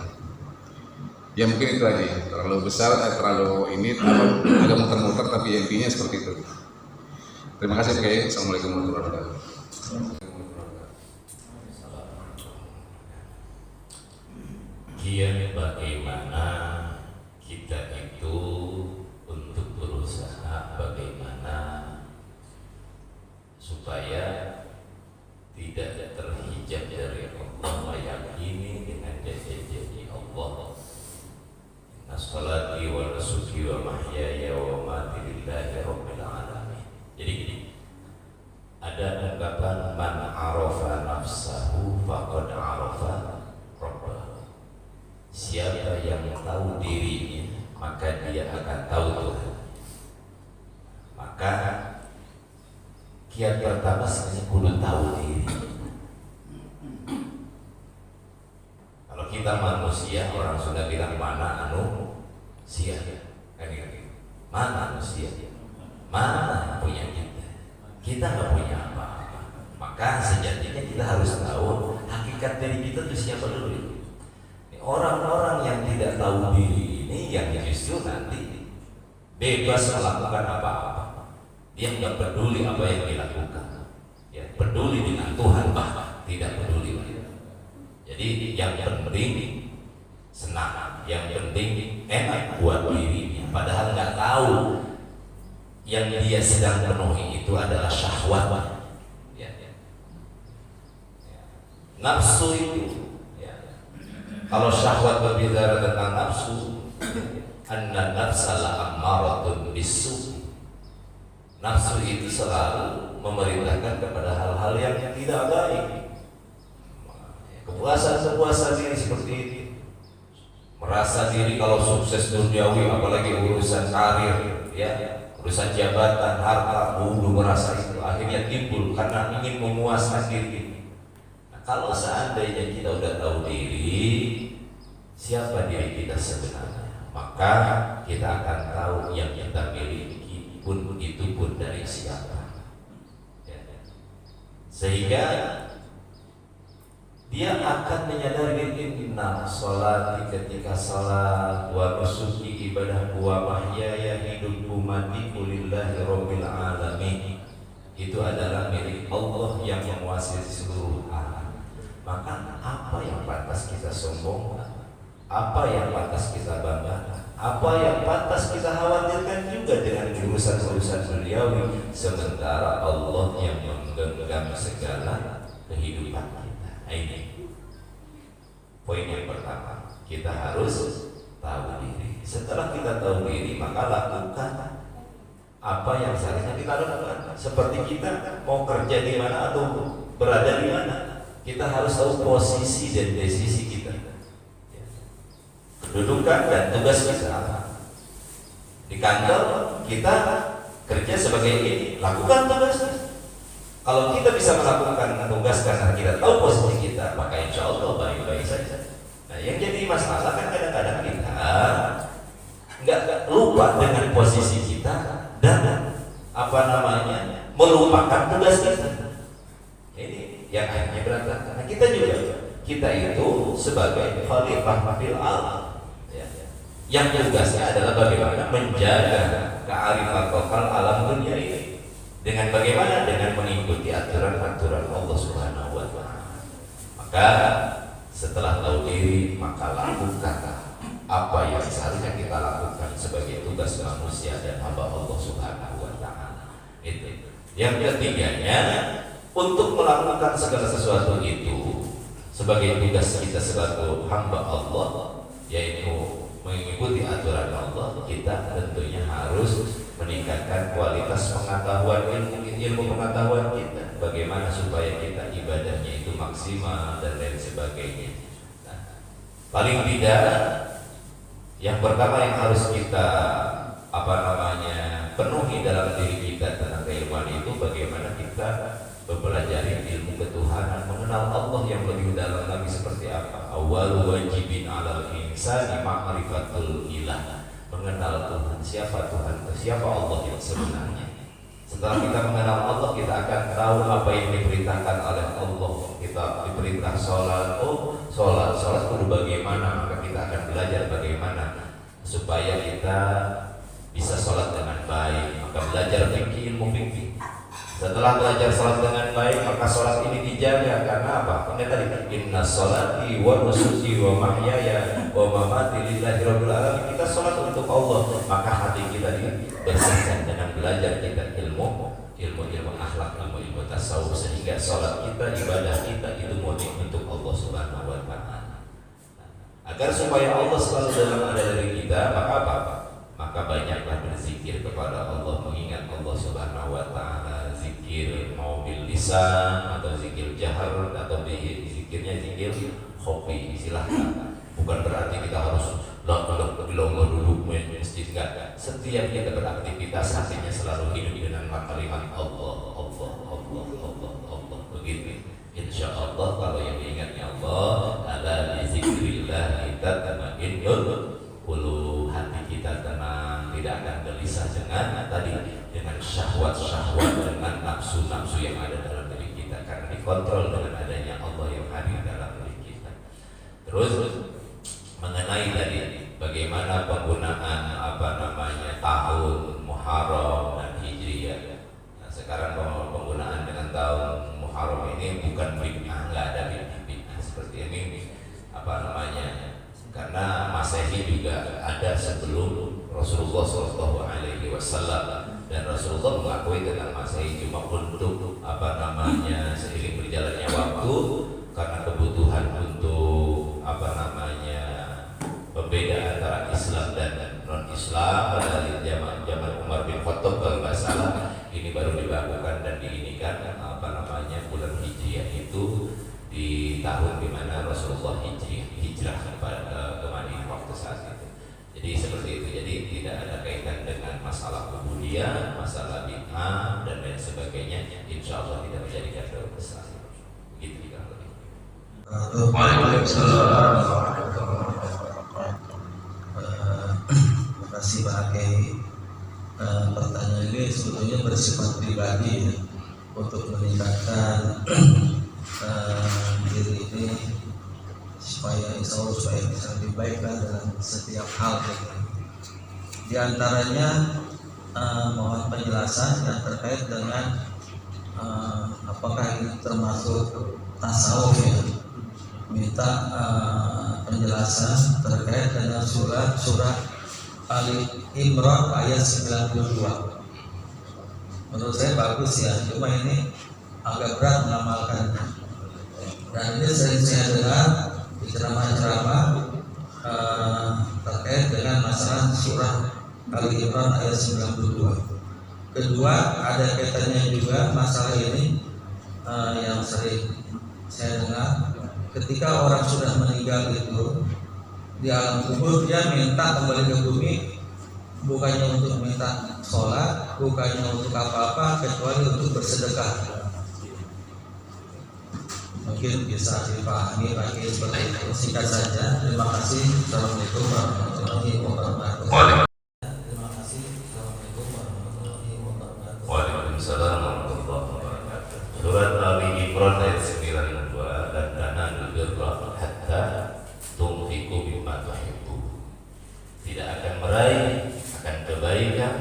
Ya mungkin itu aja, terlalu besar, terlalu ini agak muter-muter, tapi intinya seperti itu. Terima kasih Pak Kiai. Assalamualaikum warahmatullahi wabarakatuh. Kian bagaimana kita itu untuk berusaha bagaimana supaya tidak terhijab dari Allah, yakini dengan janji Allah. As-salati wa nusuki wa mahyaya wa mamati lillahi rabbil alamin. Jadi gini, ada ungkapan man arafa nafsahu faqad arafa rabbahu. Siapa yang tahu dirinya maka dia akan tahu Tuhan. Maka kiat pertama sebenarnya kudu tahu diri. Kalau kita manusia, orang sudah bilang mana manusia, kan gitu. Mana manusia? Mana punya kita? Kita nggak punya apa-apa. Maka sejatinya kita harus tahu hakikat diri kita itu siapa dulu. Orang-orang yang tidak tahu diri ini yang justru nanti bebas melakukan apa-apa. Dia nggak peduli apa yang dilakukan, ya peduli dengan Tuhan bah, tidak peduli. Jadi yang penting senang, yang penting enak buat dirinya. Padahal nggak tahu yang dia sedang penuhi itu adalah syahwat, ya. Nafsu itu, ya. Kalau syahwat berbicara tentang nafsu, anna nafsala ammaratun bisu. Nafsu itu selalu memerintahkan kepada hal-hal yang tidak baik. Kepuasan diri seperti ini, merasa diri kalau sukses duniawi, apalagi urusan karir, ya, urusan jabatan, harta, merasa itu akhirnya timbul karena ingin memuaskan diri. Nah, kalau seandainya kita udah tahu diri, siapa diri kita sebenarnya, maka kita akan tahu yang kita miliki pun itu pun dari siapa. sehingga dia akan menyadari inna sholati, ketika salat, wa nusuki, ibadahku, wa mahyaya, hidupku, matiku, lillahi rabbil alamin, itu adalah milik Allah yang menguasai seluruh alam. Maka apa yang pantas kita sombongkan, apa yang pantas kita banggakan, apa yang pantas kita khawatirkan juga dengan urusan-urusan duniawi, sementara Allah yang menggenggam segala kehidupan kita. Ini poin yang pertama, kita harus tahu diri. Setelah kita tahu diri, maka lakukan apa yang seharusnya kita lakukan. Seperti kita mau kerja di mana atau berada di mana, kita harus tahu posisi dan desisi kita, kedudukan dan tugas kita apa. Di kantor kita kerja sebagai ini, lakukan tugasnya. Kalau kita bisa melakukan tugas karena kita tahu posisi kita, maka insya Allah baik-baik saja. Nah, yang jadi masalah kan kadang-kadang kita nggak lupa dengan posisi kita dan melupakan tugas kita. Ini yang akhirnya berantakan. Nah, kita itu sebagai khalifah fil alam, ya, yang tugasnya adalah bagaimana menjaga kearifan lokal alam dunia ini. Dengan bagaimana? Dengan mengikuti aturan-aturan Allah Subhanahu wa Ta'ala. Maka setelah tahu diri, maka lakukan apa yang seharusnya kita lakukan sebagai tugas manusia dan hamba Allah Subhanahu wa Ta'ala. Itu. Yang ketiganya, untuk melakukan segala sesuatu itu sebagai tugas kita selaku hamba Allah, yaitu mengikuti aturan Allah, kita tentunya harus meningkatkan kualitas pengetahuan ilmu pengetahuan kita, bagaimana supaya kita ibadahnya itu maksimal dan lain sebagainya. Nah, paling tidak yang pertama yang harus kita penuhi dalam diri kita tentang keilmuan itu, bagaimana kita mempelajari ilmu ketuhanan, mengenal Allah yang lebih dalam lagi seperti apa. Awal wajibin alal insani ma'rifatul ilah, mengenal Tuhan, siapa Tuhan, siapa Allah yang sebenarnya. Setelah kita mengenal Allah, kita akan tahu apa yang diperintahkan oleh Allah. Kita diperintah sholat, sholat kudu bagaimana, maka kita akan belajar bagaimana supaya kita bisa sholat dengan baik. Maka belajar fikih, ilmu fikih. Setelah belajar sholat dengan baik, maka sholat ini dijaga. Karena apa? Ini tadi, inna sholati wa nusuki wa mahyaya wa mamati lillahi rabbil alamin. Kita sholat untuk Allah, maka hati kita dibersihkan dengan belajar kita ilmu akhlak, ilmu tasawuf, sehingga sholat kita, ibadah kita itu murni untuk Allah Subhanahu wa Ta'ala. Agar supaya Allah selalu dalam diri kita, maka apa? Maka banyaklah berzikir kepada Allah, mengingat Allah Subhanahu wa Ta'ala. Zikir mau bil lisan atau zikir jahar atau zikirnya zikir khofi, silahkan. Bukan berarti kita harus longgar duduk masjid, enggak. Setiap kita beraktivitas hatinya selalu hidup dengan kalimat Allah, Allah, Allah, Allah, Allah, begitu. Insya Allah kalau yang diingatnya Allah, ala zikrillah kita tatma'innul qulub, hati kita tenang, tidak akan gelisah dengan syahwat-syahwat, dengan nafsu-nafsu yang ada dalam diri kita, karena dikontrol dengan adanya Allah yang hadir dalam diri kita. Terus mengenai tadi bagaimana penggunaan tahun Muharram dan Hijriyah. Nah, sekarang penggunaan dengan tahun Muharram ini bukan bid'ah, nggak ada bid'ah seperti ini. Karena Masehi juga ada sebelum Rasulullah SAW, dan Rasulullah mengakui tentang Masehi cuma untuk seiring berjalannya waktu, karena kebutuhan untuk pembeda antara Islam dan non-Islam pada zaman Umar bin Khattab kalau nggak salah, ini baru dilakukan dan diinikan bulan Hijriah itu di tahun dimana Rasulullah hijrah ke Madinah waktu saat itu. Jadi seperti itu. Jadi tidak ada kaitan dengan masalah kebudayaan, masalah bid'ah dan lain sebagainya. Insya Allah tidak menjadikan dosa besar. Begitu juga. Waalaikumsalam warahmatullahi wabarakatuh. Terima kasih Pak Kiai. Pertanyaan ini sebetulnya bersifat pribadi ya. untuk meningkatkan diri ini supaya insya Allah supaya bisa lebih baik dalam setiap hal. Di antaranya mohon penjelasan yang terkait dengan apakah ini termasuk tasawuf ya. Minta penjelasan terkait dengan surah Ali Imran ayat 92. Menurut saya bagus ya, cuma ini agak berat mengamalkannya. Dan ini sering saya dengar di ceramah-ceramah terkait dengan masalah surah Ali Imran ayat 92. Kedua, ada kaitannya juga masalah ini yang sering saya dengar. Ketika orang sudah meninggal itu di alam kubur, dia minta kembali ke bumi, bukannya untuk minta sholat, bukannya untuk apa-apa kecuali untuk bersedekah. Mungkin bisa dipahami lagi seperti itu. Singkat saja. Terima kasih. Assalamualaikum warahmatullahi wabarakatuh. Terima kasih. Assalamualaikum warahmatullahi wabarakatuh. Waalaikumsalam warahmatullahi wabarakatuh. Surat Ali Imran ayat 92, dan tanazul birra hatta tunfiqu mimma tuhibbu. Tidak akan meraih akan kebaikan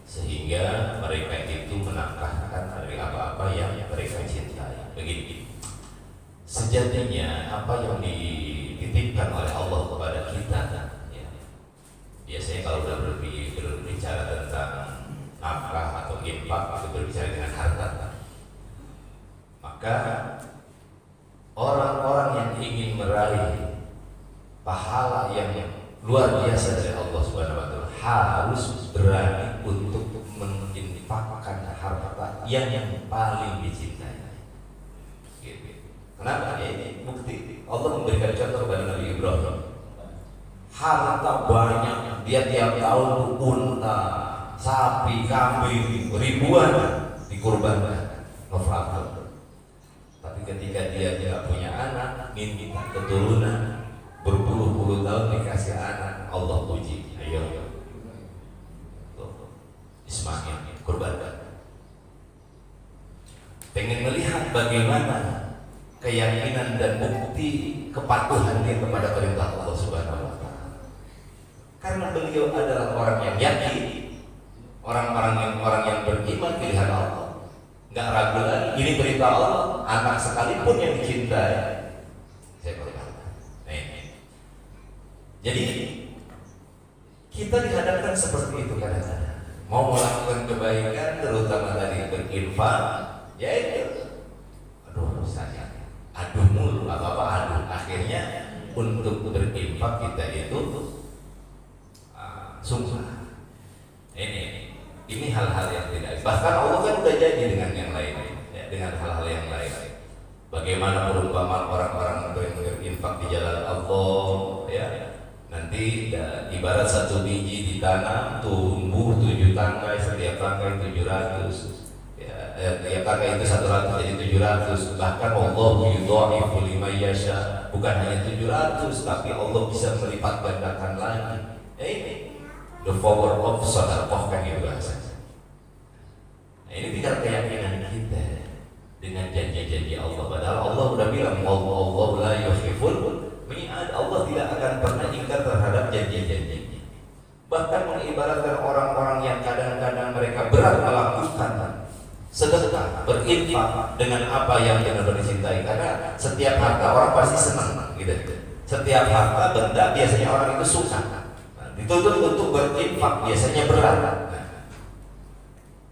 sehingga mereka itu menafkahkan dari apa-apa yang mereka cintai. Begini. Sejatinya apa yang dititipkan oleh Allah kepada kita, ya, biasanya kalau sudah berbicara tentang nafkah atau infak itu berbicara dengan harta. Maka orang-orang yang ingin meraih pahala yang luar biasa dari Allah Subhanahu wa taala harus berani untuk menginfakkan harta yang paling dicintai. Kenapa? Ya ini bukti. Allah memberikan contoh kepada Nabi Ibrahim. Harta banyak, dia tiap tahun unta, sapi, kambing, ribuan dikurbankan, nafkah. Tapi ketika dia tidak punya anak, minta keturunan, berpuluh-puluh tahun dikasih anak, Allah puji. Ayo, Ismail kurbankan. Pengen melihat bagaimana keyakinan dan bukti kepatuhan dia kepada perintah Allah Subhanahu wa taala. Karena beliau adalah orang yang yakin, orang yang beriman pilihan Allah. Enggak ragu lagi, ini perintah Allah, anak sekalipun yang dicintai saya korbankan. Jadi kita dihadapkan seperti itu kadang-kadang. Mau melakukan kebaikan, terutama tadi berinfak, ya itu misalnya aduh mulu, apa-apa aduh. Akhirnya untuk berinfak kita itu sungguh. Ini hal-hal yang tidak. Bahkan Allah kan udah jadi dengan yang lain, ya, dengan hal-hal yang lain. Bagaimana perumpamaan orang-orang yang berinfak di jalan Allah, ya. Nanti ya, ibarat satu biji ditanam, tumbuh 7 tangkai, setiap tangkai 700. Ya kakak itu 100 jadi 700. Bahkan Allah yudha'ifu liman yasha. Bukan hanya 700, tapi Allah bisa melipat gandakan lagi. Ini the power of sedekah kan gitu bahasa. Ini tinggal keyakinan kita dengan janji-janji Allah. Padahal Allah sudah bilang Allah la yukhiful mi'ad. Allah tidak akan pernah ingkar terhadap janji-janji. Bahkan mengibaratkan orang-orang yang kadang-kadang mereka berat melakukan sedekah, berinfak dengan apa yang benar-benar dicintai. Karena setiap harta orang pasti senang, gitu. Setiap harta benda biasanya orang itu suka. Dituntut untuk berinfak biasanya berat.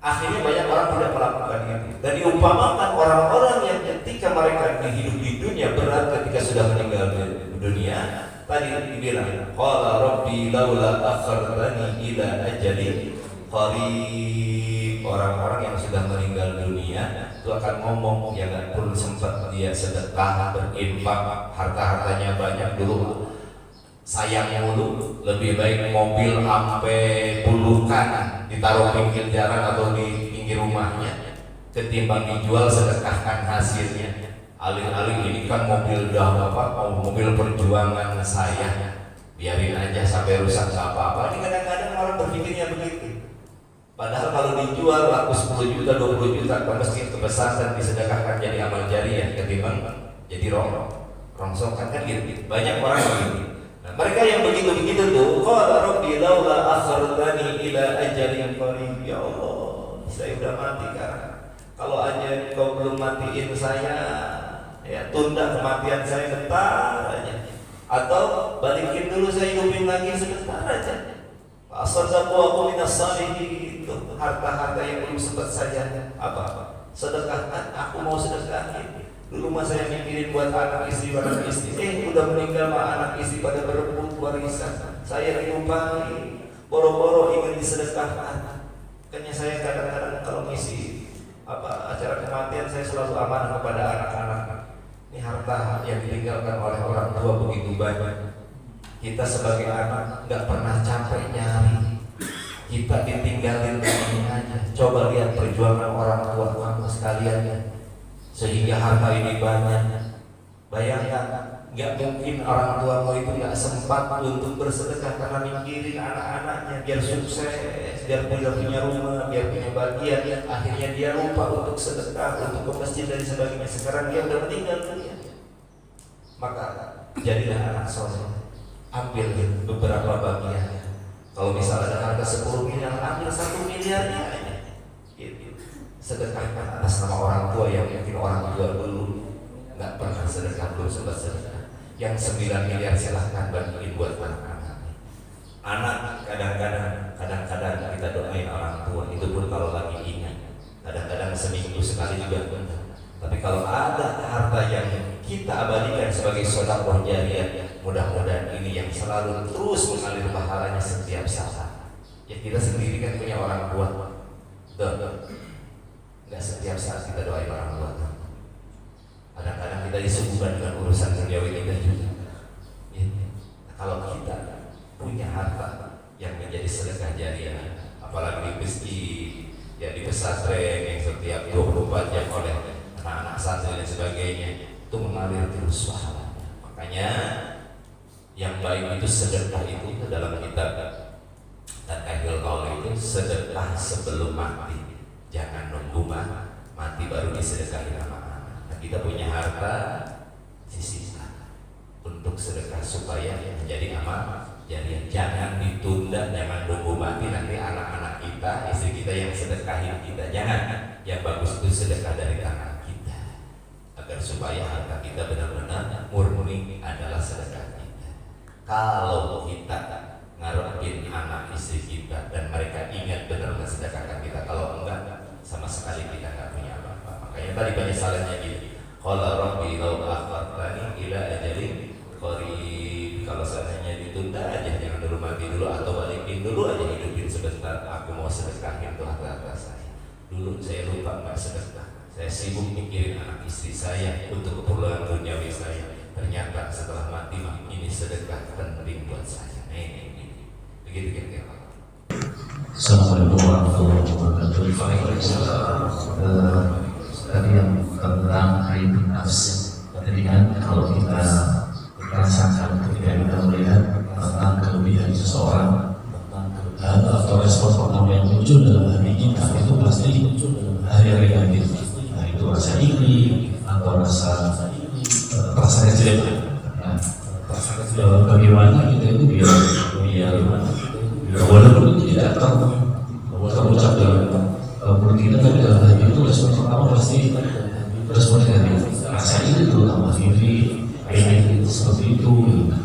Akhirnya banyak orang tidak melakukan ini. Dan diumpamakan orang-orang yang ketika mereka hidup di dunia berat, ketika sudah meninggal dunia, tadi dibilang, qala rabbi laula akhartani ila ajalin qarib. Orang-orang yang sudah meninggal dunia itu akan ngomong, ya nggak perlu sempat dia sedekah, berinfak, harta-hartanya banyak dulu, sayang mulu, lebih baik mobil sampai puluhan ditaruh pinggir jalan atau di pinggir rumahnya ketimbang dijual, sedekahkan hasilnya. Alih-alih ini kan mobil mobil perjuangan saya, biarin aja sampai rusak apa-apa. Ini kadang-kadang orang berpikirnya begitu. Padahal kalau dijual laku 10 juta, 20 juta ke masjid, ke pesantren, disedekahkan jadi amal jariah ketimbang jadi rongsokan kan gitu. Banyak orang begitu. Nah, mereka yang begitu-begitu tuh, qala rabbi laula akhartani ila ajalin qarib. Ya Allah, saya udah mati kan. Kalau aja kau belum matiin saya, ya tunda kematian saya bentar aja. Atau balikin dulu saya hidupin lagi sebentar aja. Asadaqu aku minas salihin, itu harta-harta yang belum sempat saya sedekahkan, aku mau sedekahin. Dulu mah saya mikirin buat anak istri, udah meninggal mah anak istri pada berebut warisan. Saya dilupain, boro-boro ingin disedekahkan. Makanya saya kadang-kadang kalau ngisi acara kematian saya selalu amanah kepada anak-anak. Ini harta yang ditinggalkan oleh orang tua begitu banyak. Kita sebagai anak nggak pernah capek nyari, kita ditinggalin begini aja. Coba lihat perjuangan orang tua kamu sekalian ya, sehingga harta ini banyak. Bayangkan, nggak mungkin orang tuamu itu nggak sempat untuk bersedekah karena mikirin anak-anaknya biar sukses, biar punya rumah, biar punya bagian. Akhirnya dia lupa untuk sedekah, untuk ke masjid dan sebagainya. Sekarang dia udah meninggal dunia. Maka jadilah anak soleh. Ambil beberapa bagian. Kalau misalnya ada harga 10 miliar, ambil 1 miliarnya aja. Sedekahkan atas nama orang tua yang mungkin orang tua dulu nggak pernah sedekah, belum sempat sedekah. Yang 9 miliar silahkan bagiin buat anak-anak. Anak kadang-kadang kita doain orang tua, itu pun kalau lagi ingat. Kadang-kadang seminggu sekali juga benar. Tapi kalau ada harta yang kita abadikan sebagai sedekah jariah, mudah-mudahan ini yang selalu terus mengalir pahalanya setiap saat. Ya kita sendiri kan punya orang tua. Nggak setiap saat kita doain orang tua. Kadang-kadang kita disibukkan dengan urusan duniawi kita juga. Ya. Nah, kalau kita punya harta yang menjadi sedekah jariah, apalagi di masjid, ya di pesantren yang setiap 24 jam oleh anak-anak santri dan sebagainya, itu mengalir terus pahalanya. Makanya yang baik itu sedekah itu dalam kitab Taqiyul Qaul itu sedekah sebelum mati. Jangan nunggu mati baru disedekahin anak-anak. Nah, kita punya harta sisihkan untuk sedekah supaya menjadi amal jariah. Jangan ditunda, jangan nunggu mati nanti anak-anak kita, istri kita yang sedekahin kita. Jangan. Yang bagus itu sedekah dari tangan kita, agar supaya harta kita benar-benar murni adalah sedekah kita. Kalau kita ngarepin anak istri kita dan mereka ingat benar mensedekahkan kita, kalau enggak sama sekali kita nggak punya apa-apa. Makanya tadi penyesalannya gitu. Qala rabbi law akhartani ila ajalin qarib. Kalau seandainya ditunda aja, jangan dulu mati dulu, atau balikin dulu aja, hidupin sebentar, aku mau sedekahin tuh harta saya. Dulu saya lupa nggak sedekah, saya sibuk mikirin anak istri saya untuk keperluan duniawi saya. Ternyata setelah mati ini sedekah penting buat saya. Ini begitu kira-kira. Assalamualaikum warahmatullahi wabarakatuh. Tadi yang tentang aib nafs. Jadi kan kalau kita merasakan ketika kita melihat tentang kelebihan seseorang atau respon pertama yang muncul dalam hati kita itu pasti hari-hari negatif. Nah, itu rasa iri atau rasa kecewa. Nah, bagaimana kita itu biar walaupun itu tidak terucap dalam mulut kita, tapi dalam hati itu respon pertama pasti respon negatif. Rasa iri terutama iri, pengen seperti itu.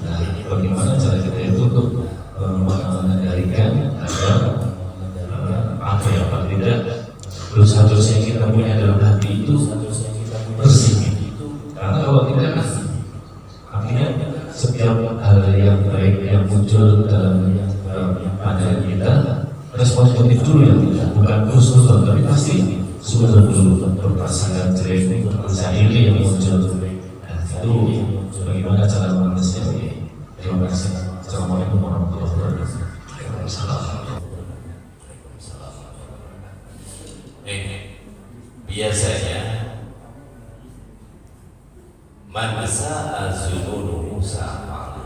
Nah, bagaimana cara kita itu untuk mengendalikan agar apa ya Pak, tidak dosa-dosa yang kita punya dalam hati itu bersih. Karena kalau tidak, artinya setiap hal yang baik yang muncul dalam pandangan kita, respon positif dulu yang bukan khusus, tapi pasti sudah dulu berpasangan jelek, rasa iri yang muncul. Nah, itu bagaimana cara mengatasinya? Terima kasih. Assalamualaikum warahmatullahi wabarakatuh. Biasanya man sa'a zununuhu sa'a.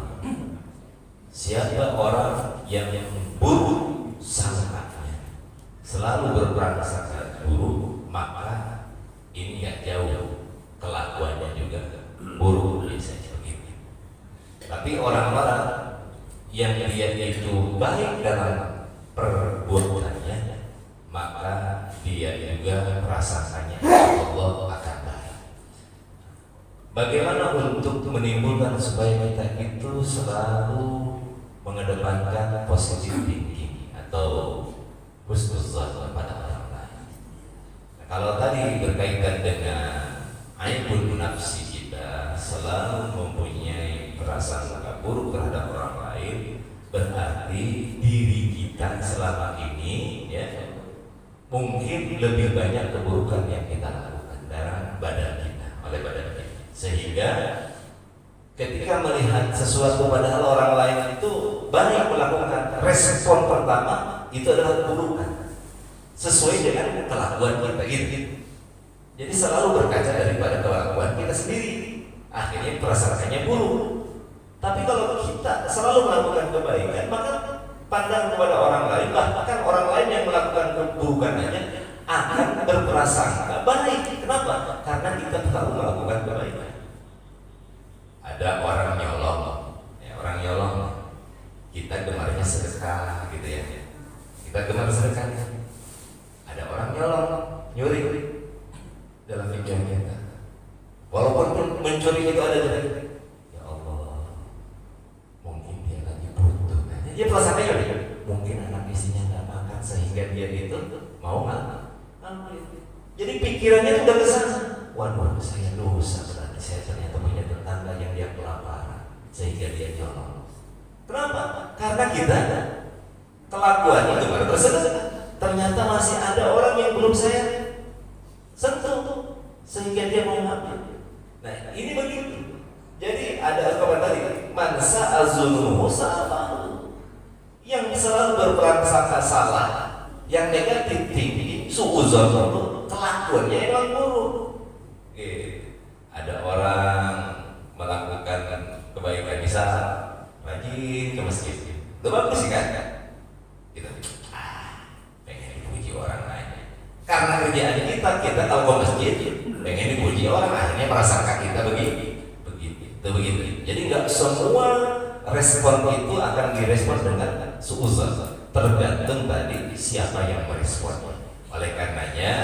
Siapa orang yang buruk sangkanya, selalu berprasangka buruk, maka ini nggak jauh kelakuannya juga buruk, biasanya begitu. Tapi orang-orang yang dia itu baik dalam perbuatannya, maka dia juga prasangkanya Allah akan baik. Bagaimana untuk menimbulkan supaya kita itu selalu mengedepankan positive thinking atau husnuzan pada orang lain? Nah, kalau tadi berkaitan dengan aibul nafsi, kita selalu mempunyai perasaan buruk terhadap orang lain, berarti diri kita selama ini ya mungkin lebih banyak keburukan yang kita lakukan dalam badan kita, oleh badan kita, sehingga ketika melihat sesuatu padahal orang lain itu banyak melakukan, respon pertama itu adalah keburukan sesuai dengan kelakuan kita gitu. Jadi selalu berkaca daripada kelakuan kita sendiri, akhirnya perasaannya buruk. Tapi kalau kita selalu melakukan kebaikan, maka pandang kepada orang lain, bahkan orang lain yang melakukan keburukannya akan berprasangka baik. Kenapa? Karena kita selalu melakukan kebaikan. Ada orang nyolong, ya, orang nyolong, kita gemarnya sedekah gitu ya. Kita gemar sedekah. Ada orang nyolong, nyuri dalam pikiran kita. Walaupun mencuri itu ada jelek, ya Allah, mungkin dia lagi butuh. Dia perasaannya mungkin anak istrinya nggak makan sehingga dia itu mau nggak. Jadi pikirannya itu udah kesana. Waduh, saya dosa berarti saya ternyata punya tetangga yang dia kelaparan sehingga dia nyolong. Kenapa? Karena kita kelakuannya itu baru tersebut. Ternyata masih ada orang yang belum saya sentuh sehingga dia mau ngambil. Nah, ini begitu. Jadi ada apa tadi? Mansa azuluhu sa'afahu, yang selalu berprasangka salah, yang negatif tinggi, suuzon dulu, kelakuannya yang buruk. Ada orang melakukan kebaikan, bisa rajin ke masjid, itu bagus sih kan? Kita pengen dipuji orang lain. Karena kerjaan kita kalau ke masjid pengen dipuji orang, akhirnya prasangka kita begitu. Jadi nggak semua respon itu akan direspon dengan suuzon, tergantung tadi siapa yang merespon. Oleh karenanya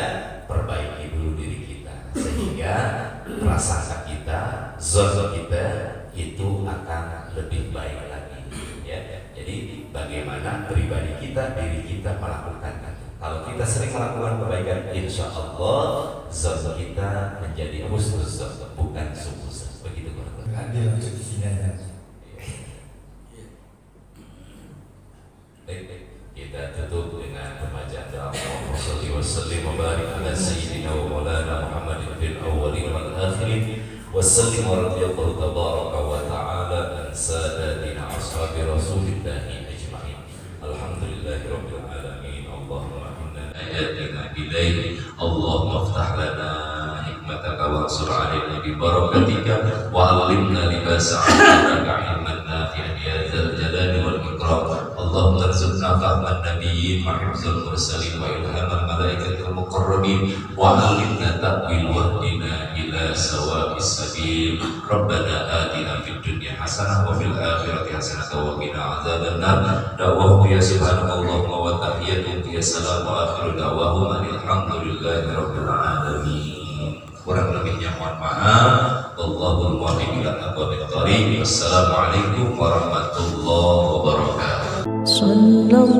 perbaiki dulu diri kita sehingga prasangka kita, zon kita itu akan lebih baik lagi. Ya, jadi bagaimana pribadi kita, diri kita melakukan. Kalau kita sering melakukan kebaikan, insya Allah zon kita menjadi husnuzon, bukan suuzon. Begitu teman-teman. Adil untuk di sini aja. Baik, kita tutup dengan pembacaan doa. Allahumma shalli wa sallim wa barik ala sayyidina wa maulana Muhammadin fil awwalin wal akhirin wa sallim wa radiyallahu tabaraka wa ta'ala an sadatina ashabi rasulillahi ajma'in. Alhamdulillahi rabbil alamin. Allahumma inna ayatina ilaik, Allahumma iftah lana hikmataka wa ansur alaina bi barakatika wa allimna libasa 'ilmika 'ilman nafi'an ya dzal jalali wal ikram. اللهم ارزقنا فهم النبيين وحفظ المرسلين وإلهام الملائكة المقربين وعلمنا تأويل وهدنا إلى سواء السبيل. ربنا آتنا في الدنيا حسنة وفي الآخرة حسنة وقنا عذاب النار. دعواهم يا سبحانك اللهم وتحياتهم يا سلام وآخر دعواهم أن الحمد لله رب العالمين. Kurang lebihnya mohon maaf. Wallahul muwaffiq ila aqwamit thoriq. Wassalamualaikum warahmatullahi wabarakatuh. Sallallahu